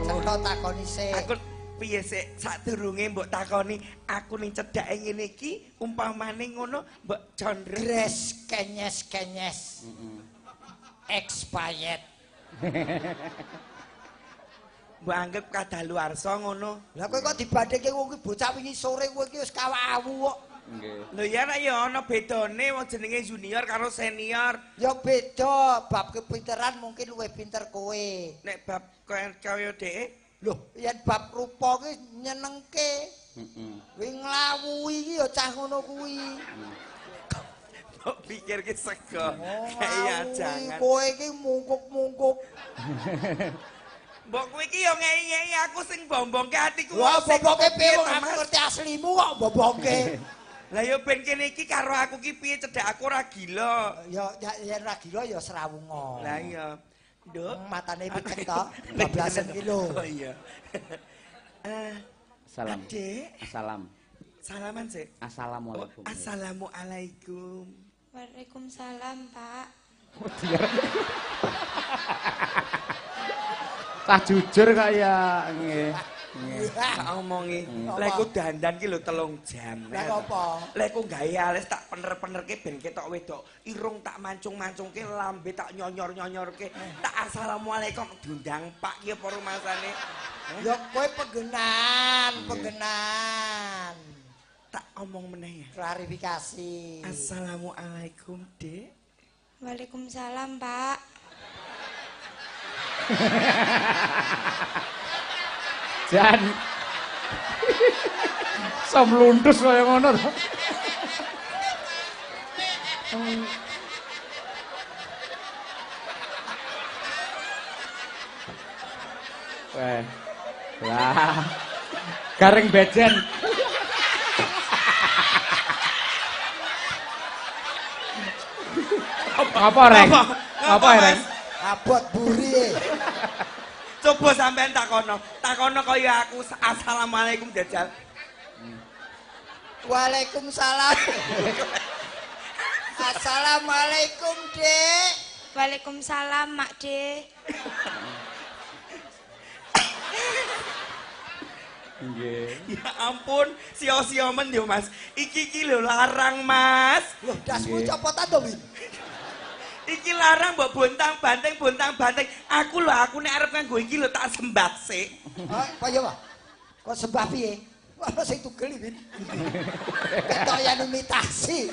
Ceklo takoni sik.
Aku piye sik sadurunge mbok takoni aku ning cedhake ngene iki umpamane ngono mbok condro
Gres kenyes. Expired.
mbok anggap kadaluwarsa ngono.
Lah kowe kok dibandingke wong iki bocah wingi sore kowe iki wis kawawu kok.
Nggih.
Lho ya nek ya ana bedane wong jenenge junior karo senior.
Ya beda, bab kepinteran mungkin luwih pinter kowe.
Nek bab kaya dhek
Loh, yen bab rupa ki nyenengke. Kuwi nglawuhi iki ya cah ngono kuwi.
kok pikir ki sego.
Oh,
Kayak jangan.
kowe iki mungkuk-mungkuk.
Mbok kowe iki ya ngei-ngei aku sing bombongke atiku.
Wah,
Sing
bobongke piye
to,
wong aku
Mas?
ngerti aslimu kok bobongke.
Lah ya ben kene iki karo aku ki piye cedhak aku ora gila.
Ya yen ra gila ya serawunga.
Lah iya. Nduk,
Matane picek to, 12 kilo.
Oh iya.
Salam.
Adik,
Salam.
salaman sih.
Assalamualaikum.
Assalamualaikum.
Waalaikumsalam, Pak.
Tah jujur kaya nggih.
Tak omongi. Lek ku dandan ki lho 3 jam.
Lah apa?
Lek ku gawe alis tak pener-penerke ben ketok wedok. Irung tak mancung-mancungke, lambe tak nyonyor-nyonyorke. Tak assalamualaikum diundang Pak ki apa rumasane.
Ya kowe pegenan.
Tak omong meneh ya.
Klarifikasi.
Assalamualaikum, Dek.
Waalaikumsalam, Pak.
Jan. Som lundus kaya ngono to. Weh. Lah. Garing bejen. Apa Reng? Apa Reng?
Abot buri.
Coba sampean takono kaya aku assalamualaikum jajal.
Waalaikumsalam. Assalamualaikum, Dek.
Waalaikumsalam, Mak De.
Nggih.
Ya ampun, sio-sio men yo Mas. Iki lho larang, Mas.
Loh, dasmu copotan to, Wi?
Iki larang mbok bontang-banteng. Aku nek arep kanggo iki lho tak sembah sik.
Kaya apa? Kok sembah piye? Wah, sing tugel iki. Ketok yen imitasi.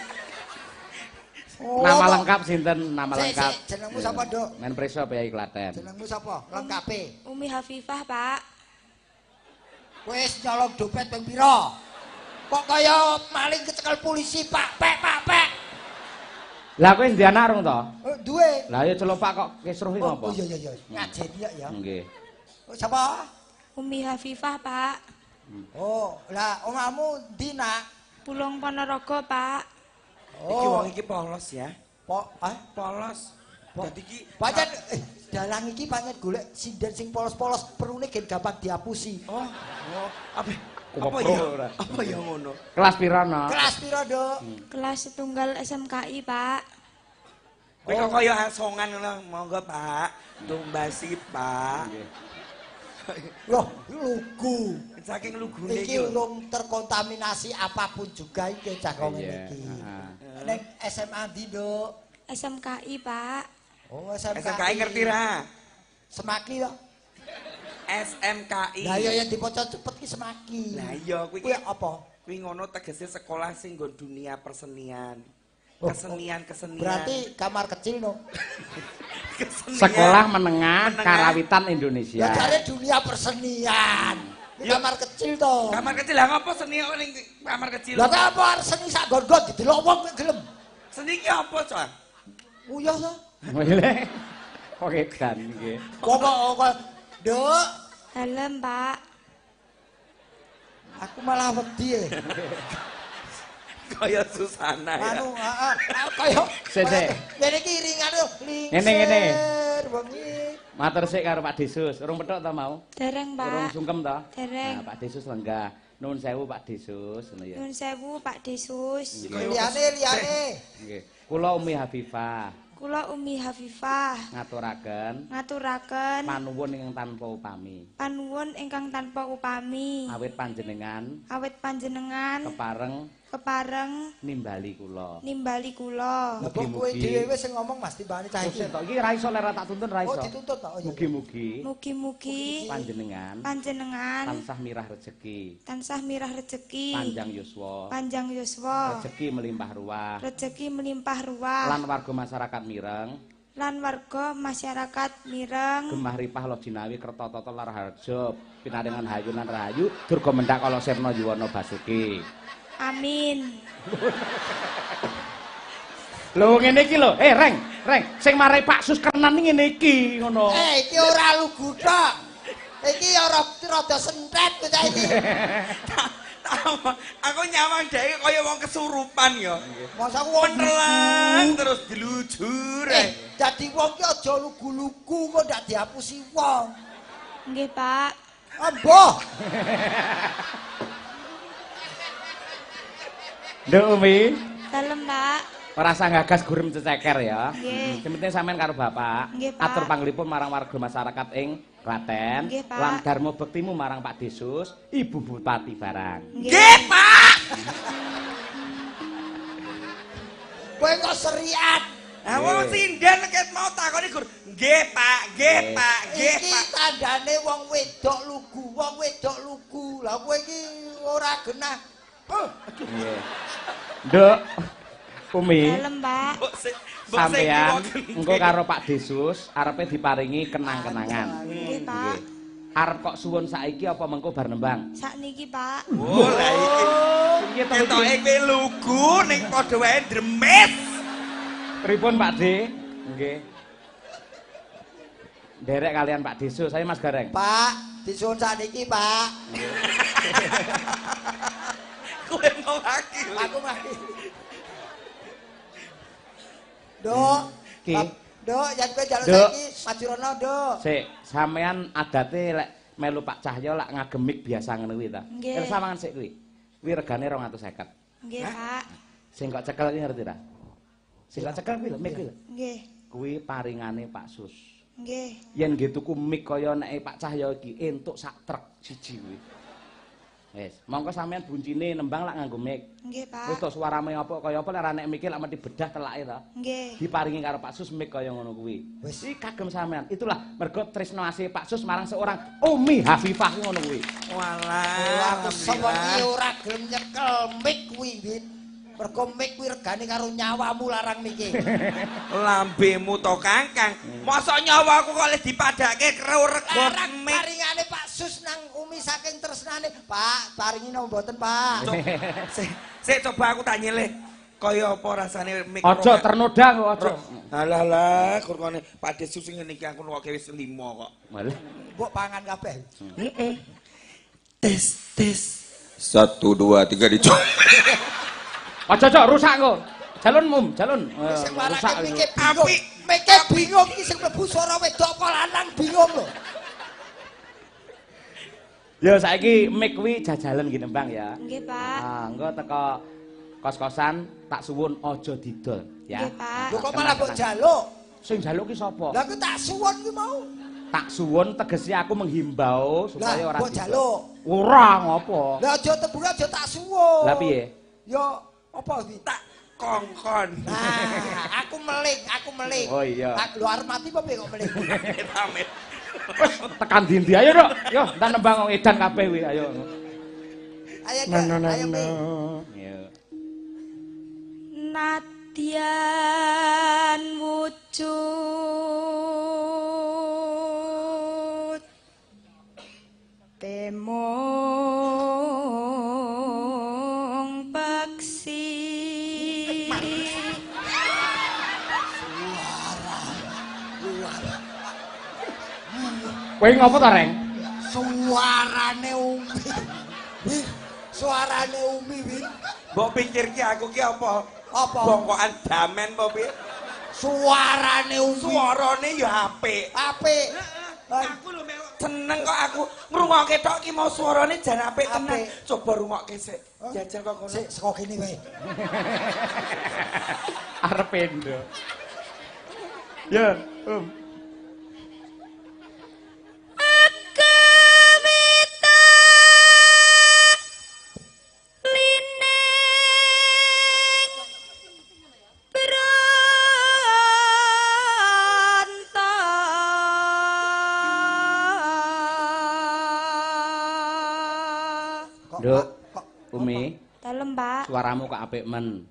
Nama lengkap sinten? Nama lengkap.
Jenengmu sapa, Dok?
Men Preso Piyai Klaten.
Jenengmu sapa? Lengkape.
Umi Hafifah, Pak.
Wis nyolong dompet ping pira? Kok kaya maling kecekel polisi, Pak. Pek.
Lah kowe ndek anak rung to?
Duwe.
Lah ya celopak kok kisruh iki ngopo?
Oh iya. Ngajeni ya.
Nggih.
Sapa?
Umi Hafifah, Pak.
Oh, lah omamu ndi, Nak?
Pulung Ponorogo, Pak.
Iki wong iki polos ya. Polos. Dadi iki
Pancen dalang iki pancen golek sinden sing polos-polos perune gen gampang diapusi.
Oh. Apa ya ngono?
Kelas pira, Nok?
Kelas pira, Dok?
Kelas setunggal SMKI, Pak.
Kowe kok kaya asongan ngono, monggo Pak. Tumbasi, Pak.
Loh, lugu.
Saking lugune
Iki urung terkontaminasi apapun juga iki cakong iki. Ning SMA ndi, Dok?
SMKI, Pak.
Oh, SMKI.
SMKI ngerti ra?
Semaki to?
SMKI.
Lah ya yang dipoco cepet ki semaki.
Lah iya kuwi
apa?
Kuwi ngono tegese sekolah sing nggon dunia persenian.
Oh,
Kesenian.
Berarti kamar kecil no.
Sekolah menengah Karawitan Indonesia.
Ya jare dunia persenian. Ini kamar kecil to.
Kamar kecil lah ngopo seni ning kamar kecil?
Lah apa seni sak gon-gon didelok wong kok gelem.
Seni ki apa, Cok?
Uyah to.
Wile. Oke kan nggih.
Kok Dok.
Helm, Pak.
Aku malah wedi e.
Kaya Susana ya.
Anu, kaya
Sik.
Ngene iki ringane
Ngene.
Wengi.
Matur sik karo Pak Desus. Urung petok ta mau?
Dereng, Pak.
Urung sungkem ta?
Dereng.
Nah, Pak Desus lenggah. Nuwun sewu Pak Desus ngono ya.
Nun sewu, Pak Desus.
Liyane.
Nggih. Kula Umi Hafifah.
Kula Umi Hafifah
ngaturaken panuwun ingkang tanpa upami.
Panuwun ingkang tanpa upami.
Awit panjenengan kepareng nimbali kula.
Lah kok kowe dhewe sing ngomong Mas timbangane cah iki.
Iki ra iso lek tak tuntun ra iso.
Oh dituntut to.
Mugi-mugi panjenengan tansah mirah rejeki. Panjang yuswa. Rejeki melimpah ruah. Lan warga masyarakat mireng. Gemah ripah lo jinawi kerta tata lar harjo pinaringan hayu lan rahayu durga mendak kala sirna yuwana basuki.
Amin.
Lho ngene iki lho, Reng, sing marai Pak Sus Kernan ngene iki ngono.
Iki ora lugu tok. Iki rada sentet kok iki.
Aku nyawang dhewe kaya wong kesurupan ya.
Masa
wontelan terus dilujur.
Dadi wong ki aja lugu-lugu kok ndak diapusi wong.
Nggih, Pak.
Amboh.
Nduk Umi.
Dalem, Pak.
Ora usah gagas gurem ceceker ya.
Nggih.
Sing penting sampean karo Bapak.
Nggih, Pak.
Atur panglipun marang warga masyarakat ing Klaten.
Nggih, Pak.
Lan darma bektimu marang Pak Desus, Ibu Bupati barang.
Nggih, Pak.
Kowe kok seriat.
Ah wong sinden ket mau takoni Gur. Nggih, Pak.
Iki tandane wong wedok lugu. Lah kowe iki ora genah.
Nggih. Nduk Umi.
Dalem, Pak.
Sampeyan engko karo Pak Desus arepe diparingi kenang-kenangan.
Nggih, Pak.
Arep kok suwun saiki apa mengko bar nembang?
Sakniki, Pak.
Oh, lah iki. Ketoke kowe lugu ning padha wae dremes.
Pripun Pak De? Nggih. Derek kalian Pak Desus, saya Mas Gareng.
Pak, disuwun sakniki, Pak.
Kowe mau wakil.
Aku wakil. Dok.
Ki.
Dok, yen kowe njaluk saiki maju rono, Dok.
Sik, sampean adate lek melu Pak Cahyo lak ngagemik biasa ngono kuwi ta.
Nggih.
Elsa mangan sik kuwi. Kuwi regane 250.
Nggih, Pak.
Sing kok cekel iki ngerti ta? Sing kok cekel kuwi lho, mik kuwi lho.
Nggih.
Kuwi paringane Pak Sus.
Nggih.
Yen nggih tuku mik kaya nek Pak Cahyo iki entuk sak truk siji kuwi. Wis, mongko sampean buncine nembang lak nganggo mik.
Nggih, Pak.
Wis to suarane apa kaya apa lek nek mike lak mesti bedah telake to.
Nggih.
Diparingi karo Pak Sus mik kaya ngono kuwi. Wis iki kagem sampean. Itulah mergo tresno asih Pak Sus marang seorang Umi Hafifah ngono kuwi.
Walah,
Aku sewengi ora gelem nyekel mik kuwi, Win. Mergo mik kuwi regane karo nyawamu larang miki.
Lambemu to Kangkang. Mosok nyawaku kok le dipadake karo rego mik.
Paringane Pak Sus nang Umi saking tresnane. Pak, paringi napa mboten, Pak?
Sik coba aku tak nyilih. Kaya apa rasane mik.
Aja ternoda kok aja.
Alah, kurkone Pak Desus ngene iki aku kok wis 5 kok.
Malah.
Mbok pangan kabeh.
Heeh. Tes. 1 2 3 dicoba.
Aja rusak kok. Jalun.
Sing
Rusak.
warake mike bingung. Mike bingung iki sing mlebu swara wedok apa lanang bingung lho.
Ya saiki mik kuwi jajalan nggih nembang ya.
Nggih, Pak.
Ah, engko teko kos-kosan tak suwun aja didol ya.
Nggih, Pak.
Lho kok malah mbok njaluk?
Sing njaluk ki sapa?
Lah aku tak suwun ki mau.
Tak suwun tegese aku menghimbau supaya ora
mbok njaluk.
Ora ngopo.
Lah aja tebur aja tak suwun.
Lah piye?
Yo apa iki?
Tak kongkon.
Nah, aku meling.
Oh iya.
Lho arep mati apa piye kok meling?
Amit.
Wes tekan ndi ayo, Dok. Yo, entar nembang edan kabeh kuwi, ayo.
Ayo, Dok. Ayo, Mi.
Yo.
Nadyan wujud temong peksi
Kowe ngopo ta, Reng?
Suarane Umi. Suarane Umi, Win.
Mbok pikir ki aku ki apa?
Apa?
Bongkokan damen apa piye?
Suarane Umi.
Suarane ya apik.
Apik.
Aku lho melok seneng kok aku ngrungokke tok ki mau suarane jan apik tenan. Coba rungokke sik. Jajal kok kono.
Sik saka kene wae.
Arep endo. Ya, Nduk, Umi,
Dalem, Pak.
suaramu kok apik men.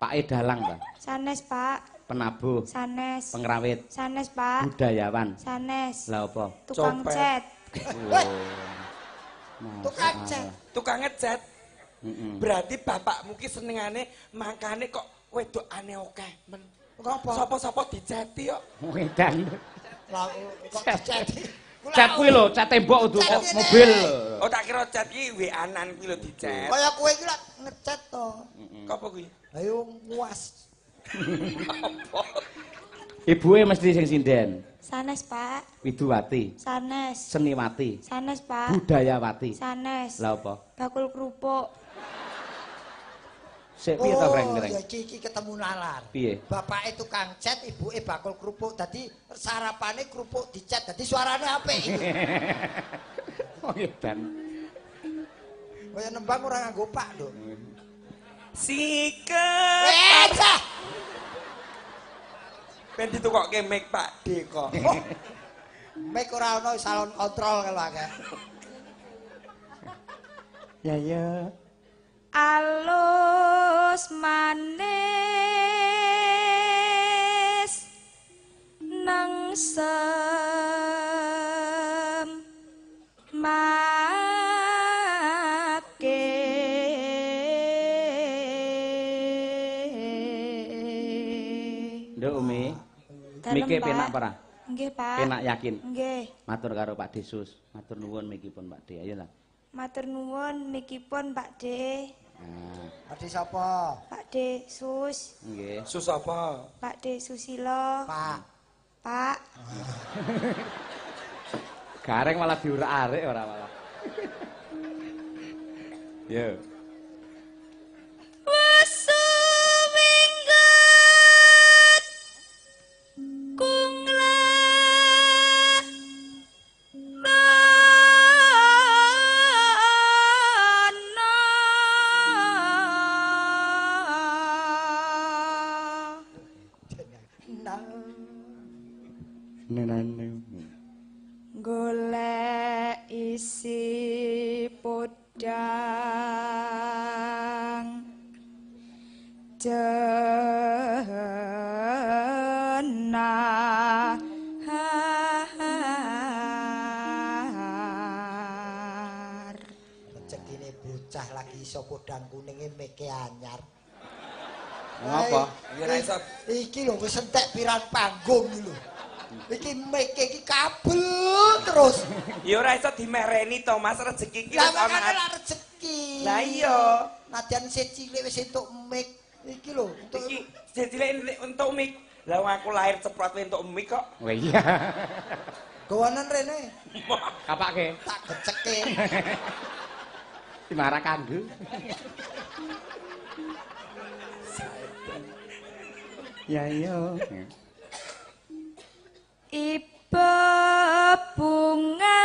Pake dalang, Pak.
Sanes, Pak.
Penabuh,
Sanes.
pengrawit,
Sanes, Pak.
budayawan.
Sanes.
Lah apa?
Tukang
Copet.
cat.
Tukang cat.
Tukang ngecat.
Heeh.
Berarti bapakmu ki senengane makane kok wedokane akeh men.
Ngopo?
Sapa-sapa diceti kok.
Wedan.
Lah kok diceti.
Cat kuwi lho, cat tembok utuh mobil.
Oh tak kira cat ki WA-an kuwi lho dicet.
Kaya kowe iki lak ngecat to.
Apa kuwi?
Ayo nguas.
Ibuke mesti sing sinden.
Sanes, Pak.
Widuwati,
Sanes.
Seniwati,
Sanes, Pak.
Budayawati.
Sanes.
Lah apa?
Bakul kerupuk.
Sik piye to, Greng-greng?
Ya iki ketemu nalar.
Piye?
Bapake tukang cat, ibuke bakul kerupuk. Dadi sarapane kerupuk dicat. Dadi suarane apik.
Oh, edan.
Kaya nembang ora nganggo pak lho.
Siket.
Cah.
Ben ditukokke mic Pak D kok.
Mek ora ono salon kontrol kalau akeh.
Ya ya.
Alus manis nengsem
Nduk Umi,
Dalem,
miki
Pak.
penak apa?
Nggih, Pak.
Penak yakin.
Nggih.
Matur karo Pak Desus. Matur nuwun mikipun Pak D. Ayo lah.
Matur nuwun mikipun Pak D.
Nah,
Adi sapa?
Pak D Sus.
nggih.
Sus apa?
Pak D Susilo.
Pak.
Pak.
Gareng malah diurak-arik ora malah. Yo.
Golek isi podang jenah
Rezekine bocah lagi iso podang kuninge meke anyar.
Ngapa?
Ya ra iso.
Iki lho wis entek pirang panggung iki lho. Iki meke iki kabel terus.
Ya ora iso dimereni to Mas rezeki ki
Lah
wis
makane
ana.
lah rezeki.
Lah iya.
Nadyan sik cilik wis entuk mik. Iki lho untuk
Iki cilik untuk mik. Lah wong aku lahir ceprot entuk mik kok.
Oh iya.
gawanan rene
Kapake.
tak geceke.
Dimara kanggo. Ya iya.
Ibu bunga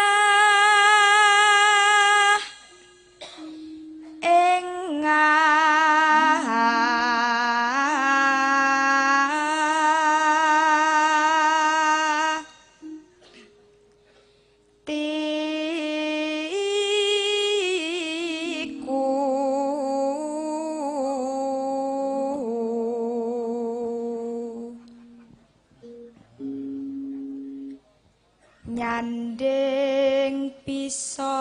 nyanding bisa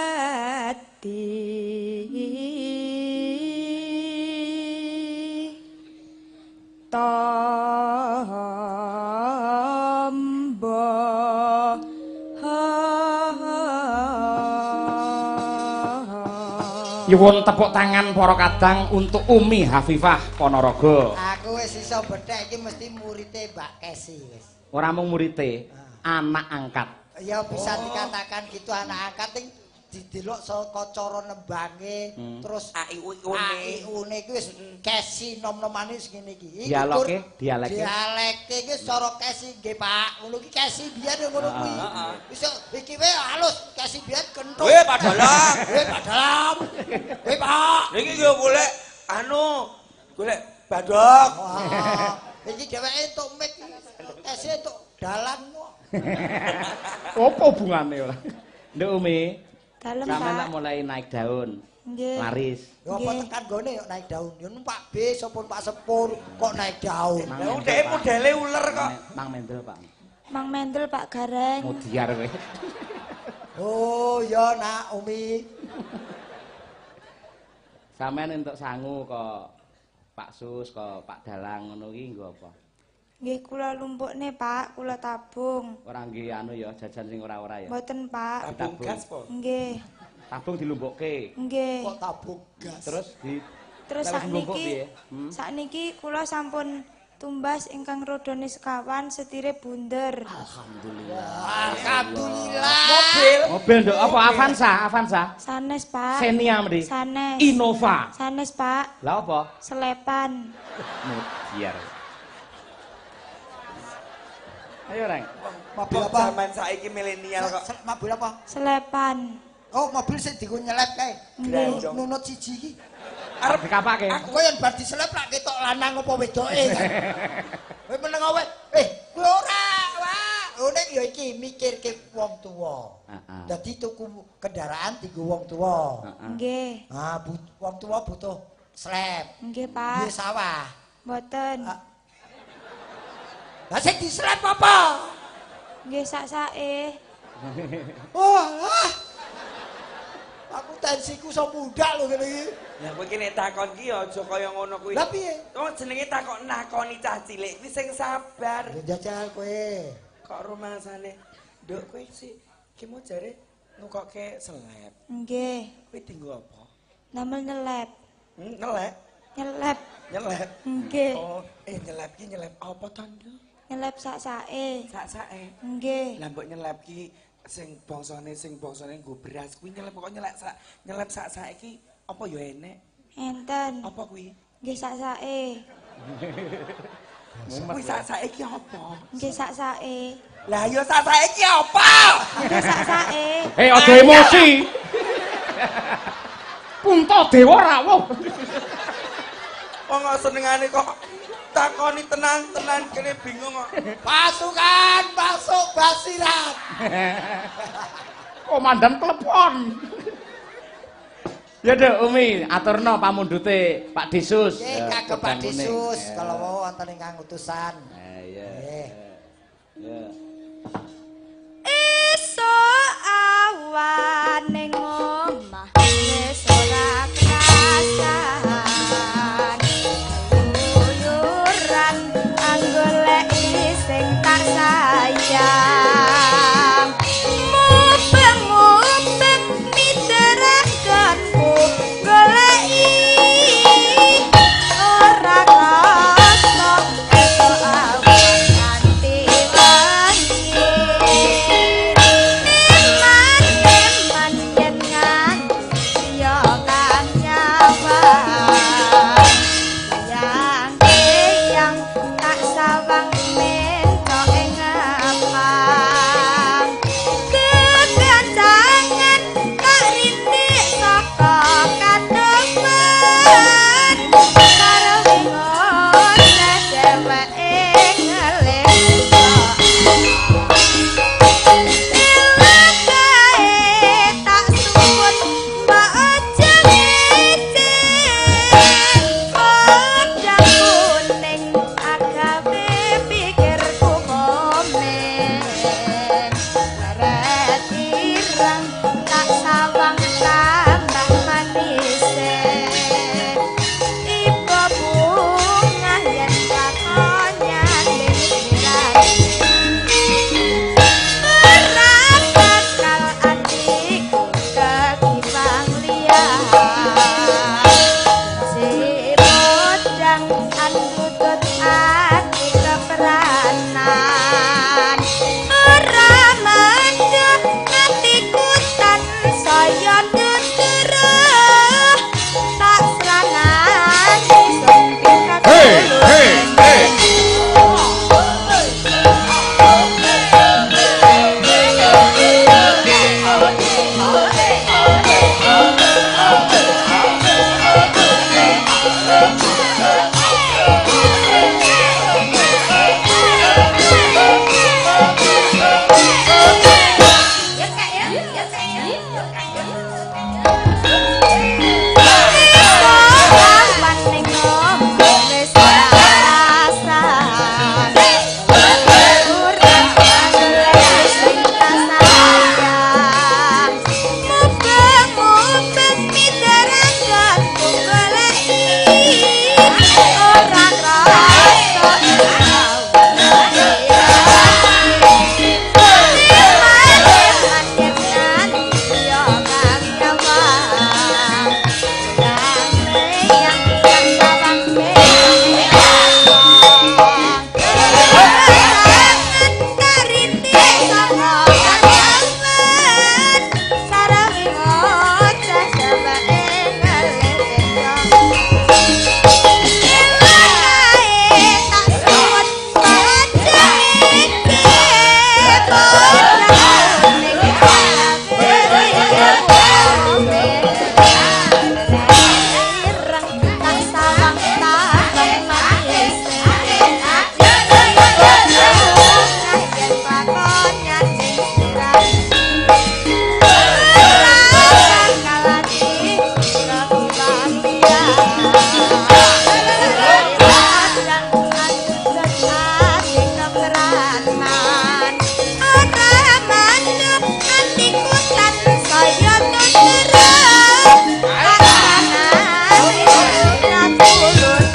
dadi tombo
Nyuwun tepuk tangan para kadang untuk Umi Hafifah Ponorogo.
Aku wis iso bethek iki mesti murite Mbak Kesi wis.
Ora mung murite, anak angkat.
Ya bisa dikatakan gitu anak angkat didelok saka cara nembange terus aiune iki wis kesi nom-nomane ngene iki.
Dialeke
iki cara kesi nggih Pak. Ngono iki kesi biyen ngono kuwi. Wis iki wae halus kesi biyen kentut.
Weh Pak Dalam.
Weh Pak.
Niki yo golek golek badok.
Iki dheweke entuk mic kesi entuk dalan kok.
Apa hubungane ora? Nduk Umi.
Dalem
Sampeyan
Pak.
tak mulai naik daun.
Nggih.
Laris.
Yo apa tekan gone yo naik daun. Yo Pak B sopun Pak Sepur kok naik daun.
Lah dhek modele uler kok.
Mang Mendel Pak.
Mang Mendel Pak Gareng.
Mudiar kowe.
Oh ya nak Umi.
Sampeyan entuk sangu kok Pak Sus kok Pak Dalang ngono iki nggo apa?
Nggih kula lumpukne Pak, kula tabung.
Ora nggih anu ya jajan sing ora-ora ya.
Mboten Pak.
Tabung gas po.
Nggih.
Tabung dilumpukke.
Nggih.
Kok tabung gas.
Terus sakniki kula sampun tumbas ingkang rodone sekawan setire bunder.
Alhamdulillah.
Mobil nduk apa Avanza?
Sanes Pak.
Xenia mriki.
Sanes.
Innova.
Sanes Pak.
Lah apa?
Selepan.
Mudiar. Ayo Reng.
Mobil apa?
Zaman saiki milenial kok.
Mobil apa?
Selepan.
Oh, mobil sing dienggo nyelep kae.
Nggih.
Nunut siji iki.
Arep dikapake.
Aku yen bar diselep lak ketok lanang apa wedoke. Kowe meneng awet. Kowe ora, Wak. Ngene ya iki mikirke wong tuwa.
Heeh.
Dadi tuku kendaraan dienggo wong tuwa.
Nggih.
Wong tuwa butuh slep.
Nggih Pak.
Duwe sawah.
Mboten.
Lah sing dislep apa?
Nggih sak-sake.
Wah. Aku tensiku so mudak lho ngene iki.
Ya kowe iki nek takon ki aja kaya ngono kuwi.
Lah piye?
Oh jenenge takon nakoni cah cilik kuwi sing sabar.
Jajal kowe.
Kok rumasane. Nduk kowe sih ki mau jare nukokke seleb.
Nggih.
Kowe dienggo apa?
Namel nyelep.
Nyelep.
Nyelep.
Nyelep.
Nggih.
Oh, nyelep ki nyelep apa to, Nduk?
Nyelep sak-sake.
Sak-sake.
Nggih.
Lah mbok nyelep ki sing bangsane nggo beras kuwi nyelep kok nyelep sak-sake ki apa ya enek?
Enten.
Apa kuwi?
Nggih sak-sake.
Kuwi sak-sake ki apa?
Nggih sak-sake.
Lah ya sak-sake ki apa?
Nggih sak-sake.
Aja emosi. Punta dewa rawuh.
Wong kok senengane kok takoni tenang-tenang kene bingung kok.
Pasukan masuk basiran.
Komandan telepon. Ya Dek Umi, aturno pamundhute Pak Disus.
Nggih, kagem Pak Disus kalau mau wonten ingkang utusan.
Iya. Ya.
Esuk awan ning omah wis ora kerasan. Luyuran anggoleki sing tak sayang. Mubeng-mubeng miterakenmu goleki ora krasa esuk awan. tenan ora manut atiku tan saya tuturut ana tulus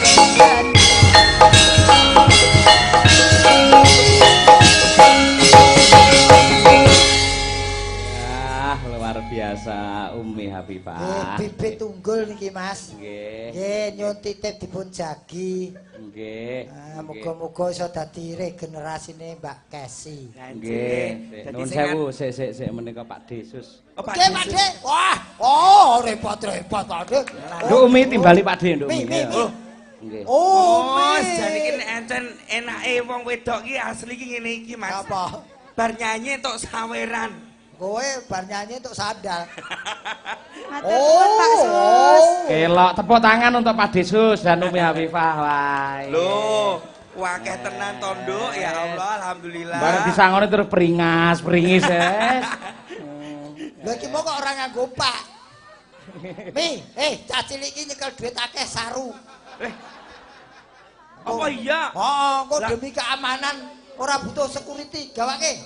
luar biasa Umi Habibah.
Bibit unggul niki Mas.
Nggih.
Nggih nyuwun titip dipun jagi.
Nggih.
Muga-muga iso dadi regenerasine Mbak Kesi.
Nggih. Nuwun sewu sik menika Pak Desus.
Nggih Pak De. Wah, oh repot-repot Pak De.
Nduk Umi timbali Pak De nduk Umi. Nggih.
Oh, jane iki encen enake wong wedok iki asli iki ngene iki Mas.
Apa?
Bar nyanyi entuk saweran.
Kowe bar nyanyi untuk sandal.
Matur nuwun Pak Sus.
Kelok tepuk tangan untuk Pak Desus dan Umi Habibah wae.
Loh, wakeh tenan tondo ya Allah alhamdulillah.
Bareng disangone terus pringis es.
Lha iki kok ora nganggo Pak. Mi, cah cilik iki nyekel duit akeh saru.
Apa iya?
Oh, kok demi keamanan ora butuh security, gawake.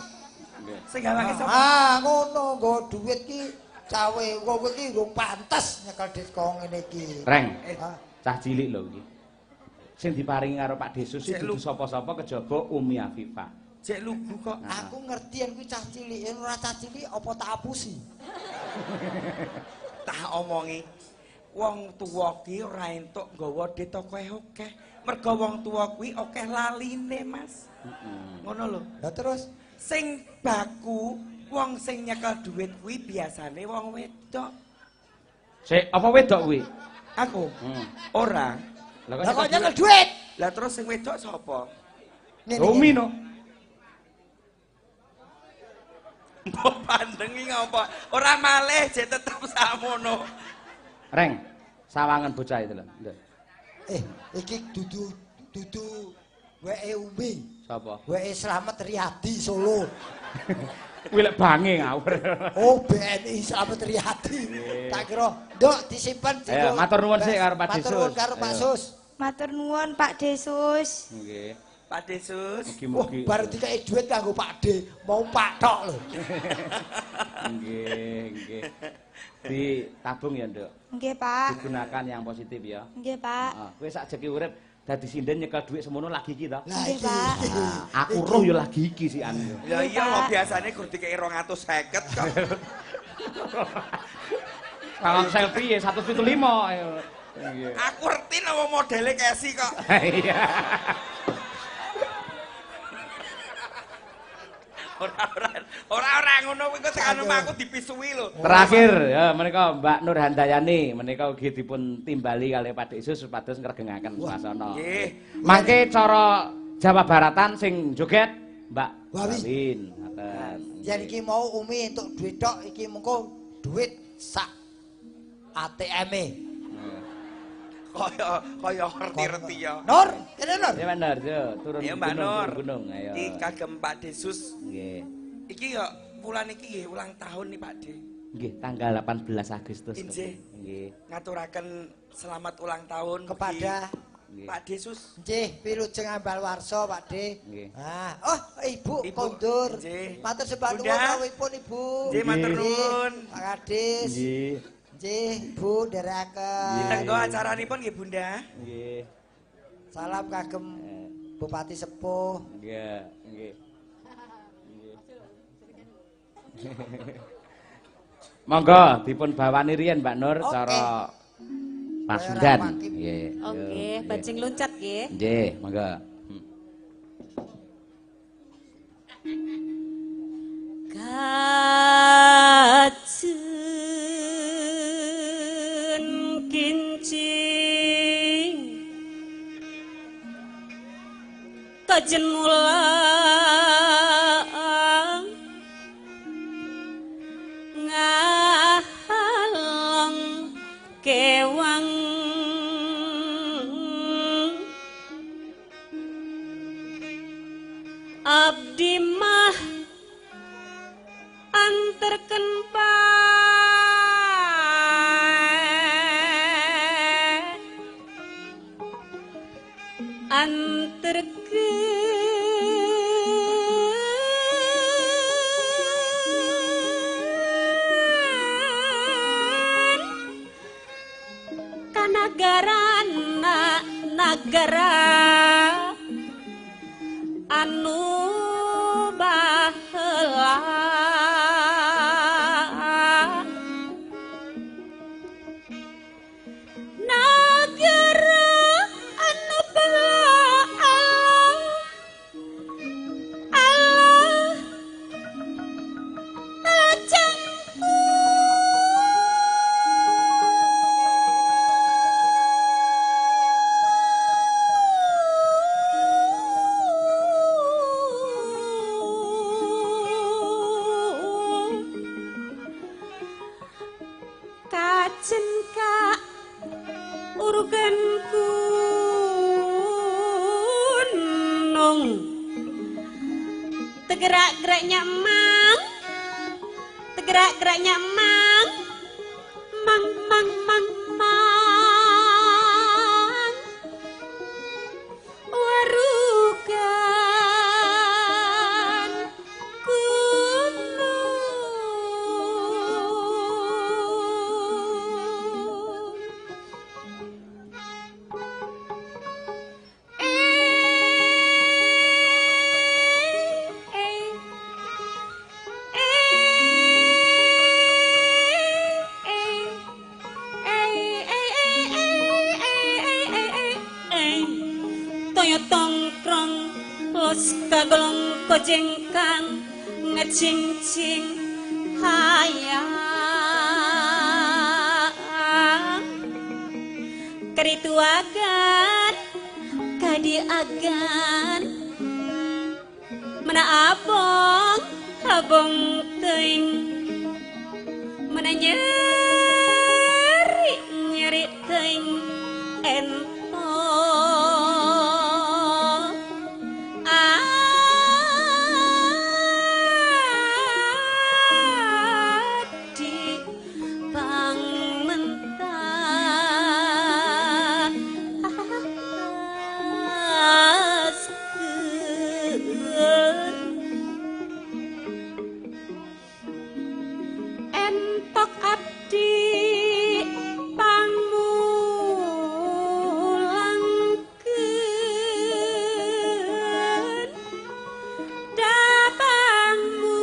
Sing gawake sapa?
Ngono, nggo duit ki cawe kowe iki wong pantes nyekel duit kok ngene iki.
Reng. Cah cilik lho iki. Sing diparingi karo Pak Desus iki dudu sapa-sapa kejaba Umi Afifah.
Cek lugu kok.
Aku ngerti yen kuwi cah cilik, yen ora cah cilik apa tak apusi.
Tak omongi. Wong tuwa ki ora entuk nggawa duit akeh-akeh. Mergo wong tuwa kuwi akeh laline, Mas. Ngono lho.
Lah terus
sing baku wong sing nyekel duit kuwi biasane wong wedok.
Sik, apa wedok kuwi?
Aku. Ora.
Lah kok nyekel duit?
Lah terus sing wedok sapa?
Umi no.
Mbok pandengi ngopo? Ora malih jek tetep samono.
Reng, sawangan bocah itu lho.
Iki dudu weke Umi.
Sapa?
Weke Slamet Riyadi Solo.
Kuwi lek bange ngawur.
Oh, BNI Slamet Riyadi. Tak kira, Nduk disimpen
Ayo, matur nuwun sik karo Pak Desus.
Matur nuwun karo Pak Sus.
Matur nuwun Pak Desus.
Nggih.
Pak Desus.
Mugi-mugi.
Bar dikeki duit kanggo Pak D, mau Pak tok lho.
Nggih. Ditabung ya, Nduk.
Nggih, Pak.
Digunakan yang positif ya.
Nggih, Pak.
Heeh, kowe sak jeki urip dadi sinden nyekel dhuwit semono lagi iki to.
Nggih, Pak.
Aku roh ya lagi iki sih anu.
Ya iya kok biasane gur dikeki 250 kok.
Kalau selfie ya 175 ayo. Nggih.
Aku ngerti nama modele Kesi kok.
Iya.
Ora ngono kuwi kok tekan omahku dipisui lho.
Terakhir ya menika Mbak Nur Handayani menika ugi dipun timbali kalih Pak Desus supados ngregengaken swasana.
Nggih.
Mangke cara Jawa Baratan sing joget Mbak
Wawin.
Wawin. Ngoten.
Yen iki mau Umi entuk duit tok iki mengko duit sak ATM-e.
Kaya ngerti-ngerti ya.
Nur, kene Nur.
Ya bener, yo turun
Ayo Mbak Nur.
gunung ayo.
Iki kagem Pak Desus.
Nggih.
Iki ya bulan iki nggih ulang tahun nih Pak De.
Nggih, tanggal 18 Agustus.
Injih.
Nggih.
Ngaturaken selamat ulang tahun
Kepada
Pak Desus.
Nggih, wilujeng ambal warsa Pak De.
Nggih.
Ibu
Ibu,
kondur.
nggih.
Matur sembah nuwun
Bunda.
rawuhipun Ibu.
Nggih, matur nuwun.
Pak Kadis.
Nggih.
Nggih, Bu ndherekaken.
Tenggo acaranipun nggih Bunda.
Nggih.
Salam kagem Bupati Sepuh.
Nggih, nggih. Monggo dipun bawani riyen Mbak Nur
Oke.
cara Pasundan. Nggih.
Oke, bajing loncat nggih.
Nggih, monggo.
Kajen kincing kajen mulang ngahalong kewang abdi mah anterken pae anterken
negara anu baheula negara anu baheula Allah ajengku kajen ka urgen gunung tegerak-gerak nyamang tegerak-gerak nyamang mang mang mang mang warugan gunung toyo tongkrong los kagolong kojengkang ngecincing hayang keritu agan kadi agan mana abong abong teuing mana nyeri nyeri teuing ento adi pangmentah entok abdi pangmulangkeun dapangmu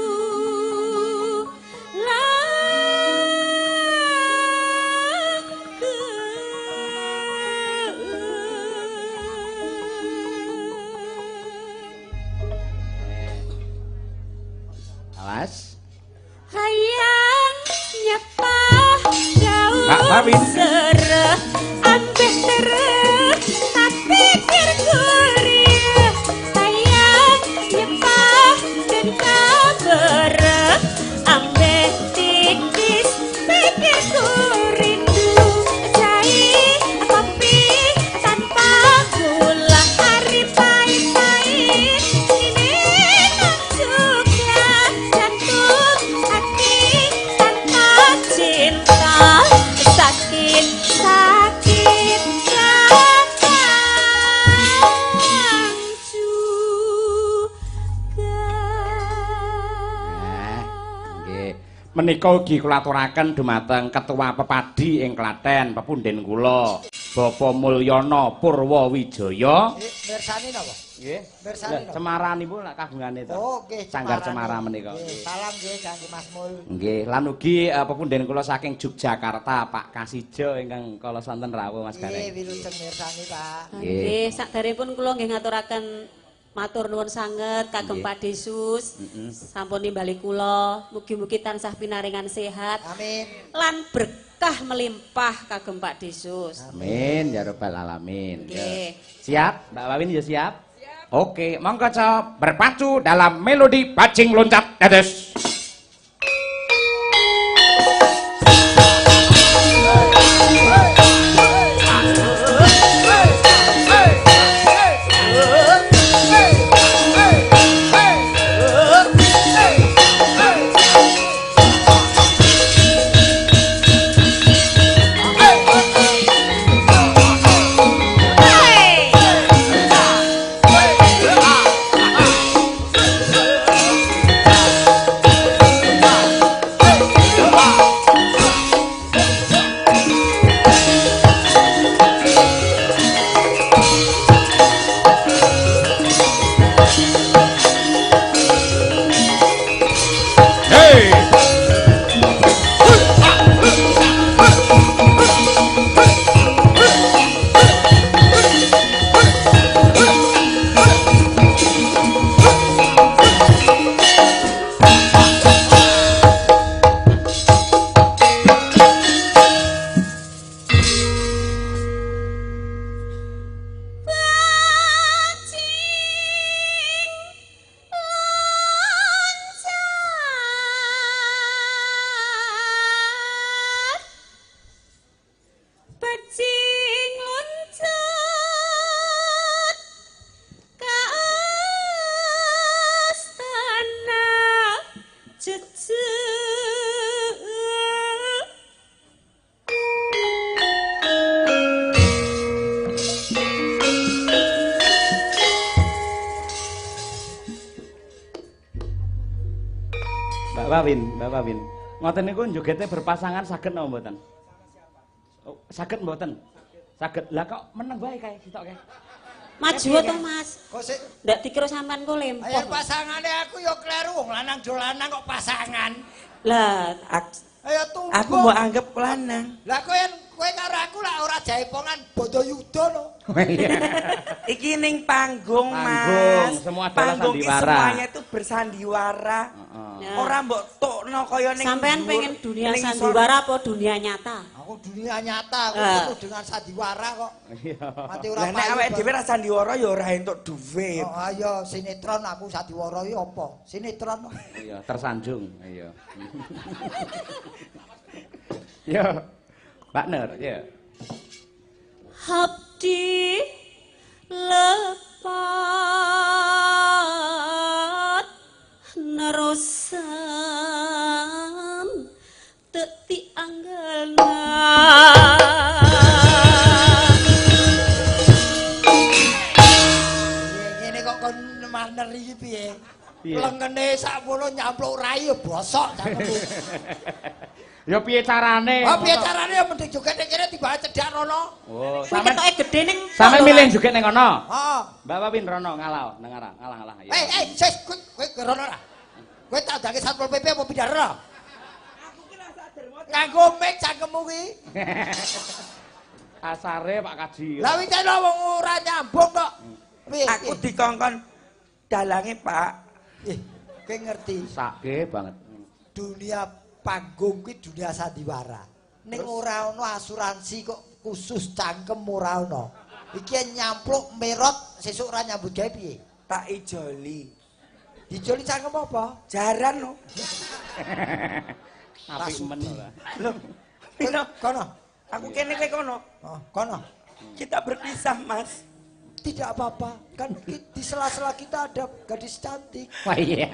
Awas.
hayang nyepah daun
Kak Babin.
sereh ambeh tereh tapi pikir gurih hayang nyepah dan kabereh ambeh tikis pikir rindu cai kopi tanpa gula hari pahit-pahit ini juga jantung hati tanpa cinta sakit sakit datang juga.
Nggih. Menika ugi kula aturaken dumateng Ketua Pepadi ing Klaten, pepunden kula, Bapak Mulyana Purwawijaya.
Mirsani napa?
Nggih.
Mirsani napa?
Cemaranipun lak kagungane to.
Oh, nggih.
Sanggar
Cemara
Cemara menika.
Nggih, salam nggih kangge Mas Mul.
Nggih, lan ugi pepunden kula saking Yogyakarta, Pak Kasijo ingkang kala sonten rawuh Mas
Nggih,
Gareng.
wilujeng mirsani, Pak.
Nggih, sakderepun kula nggih ngaturaken matur nuwun sanget kagem
Nggih.
Pak Desus. Sampun nimbali kula, mugi-mugi tansah pinaringan sehat
Amin.
lan berkah melimpah kagem Pak Desus.
Amin ya rabbal alamin.
Nggih.
Siap, Mbak Wawin ya siap? Oke, monggo berpacu dalam melodi bajing loncat dados. Mbak Wawin. Ngoten niku njogete berpasangan saged napa mboten? Oh, saged mboten? Saged. Lah kok meneng wae kae sitok kae.
Maju to, Mas.
Kok sik
Ndak dikira sampean kok lempoh.
ayo pasangane aku ya kleru wong lanang jo lanang kok pasangan.
Lah,
Ayo tunggu.
Aku mau anggap lanang.
Lah kowe karo aku lah ora jaipongan bodo yuda lho.
Iki ning panggung,
Panggung,
Mas.
semua adalah
Panggung ki
sandiwara.
semuanya itu bersandiwara. Ora mbok tokno kaya ning
sampean
dhuwur,
pengen dunia
ning
sandiwara apa dunia nyata?
Aku dunia nyata, aku penuh dengan sandiwara kok.
Iya.
Mati ora
Lah nek
payu,
awake
Bang.
dhewe ra sandiwara ya ora entuk dhuwit.
Oh, ayo sinetron aku sandiwara iki apa? Sinetron.
Iya, tersanjung. Iya. Yo. Mbak Nur, ya.
Abdi lepat nerusan teti anggana
Ngene kok kon maner iki piye?
Piye?
Lengene sakmono nyampluk rai ya bosok cangkemmu.
Ya piye carane?
Oh piye carane ya mending joget ning kene tiba cedhak rono.
Oh,
kuwi
sampe
ketoke gedhe ning
milih joget ning kono.
Heeh.
Mbak Wawin rono ngalah, ngalah. Ya.
Sis kowe rono ora? Kowe tak dake Satpol PP apa bidar ora? Aku ki ra sadar nganggo mic cangkemmu ki.
Asare Pak Kaji.
Lah wingi wong ora nyambung kok. Piye?
Aku dikongkon dalange, Pak.
Kowe ngerti
Sake banget.
dunia panggung kuwi dunia sandiwara. Ning ora ono asuransi kok khusus cangkem ora ono. Iki nyampluk merot sesuk ora nyambut gawe piye?
Tak ijoli.
Dijoli cangkem apa?
Jaran no.
Apik men ora.
Loh, Pino,
Kono.
aku kene kowe kono.
Oh, kono.
Kita berpisah, Mas.
Tidak apa-apa. Kan di sela-sela kita ada gadis cantik.
Wah iya.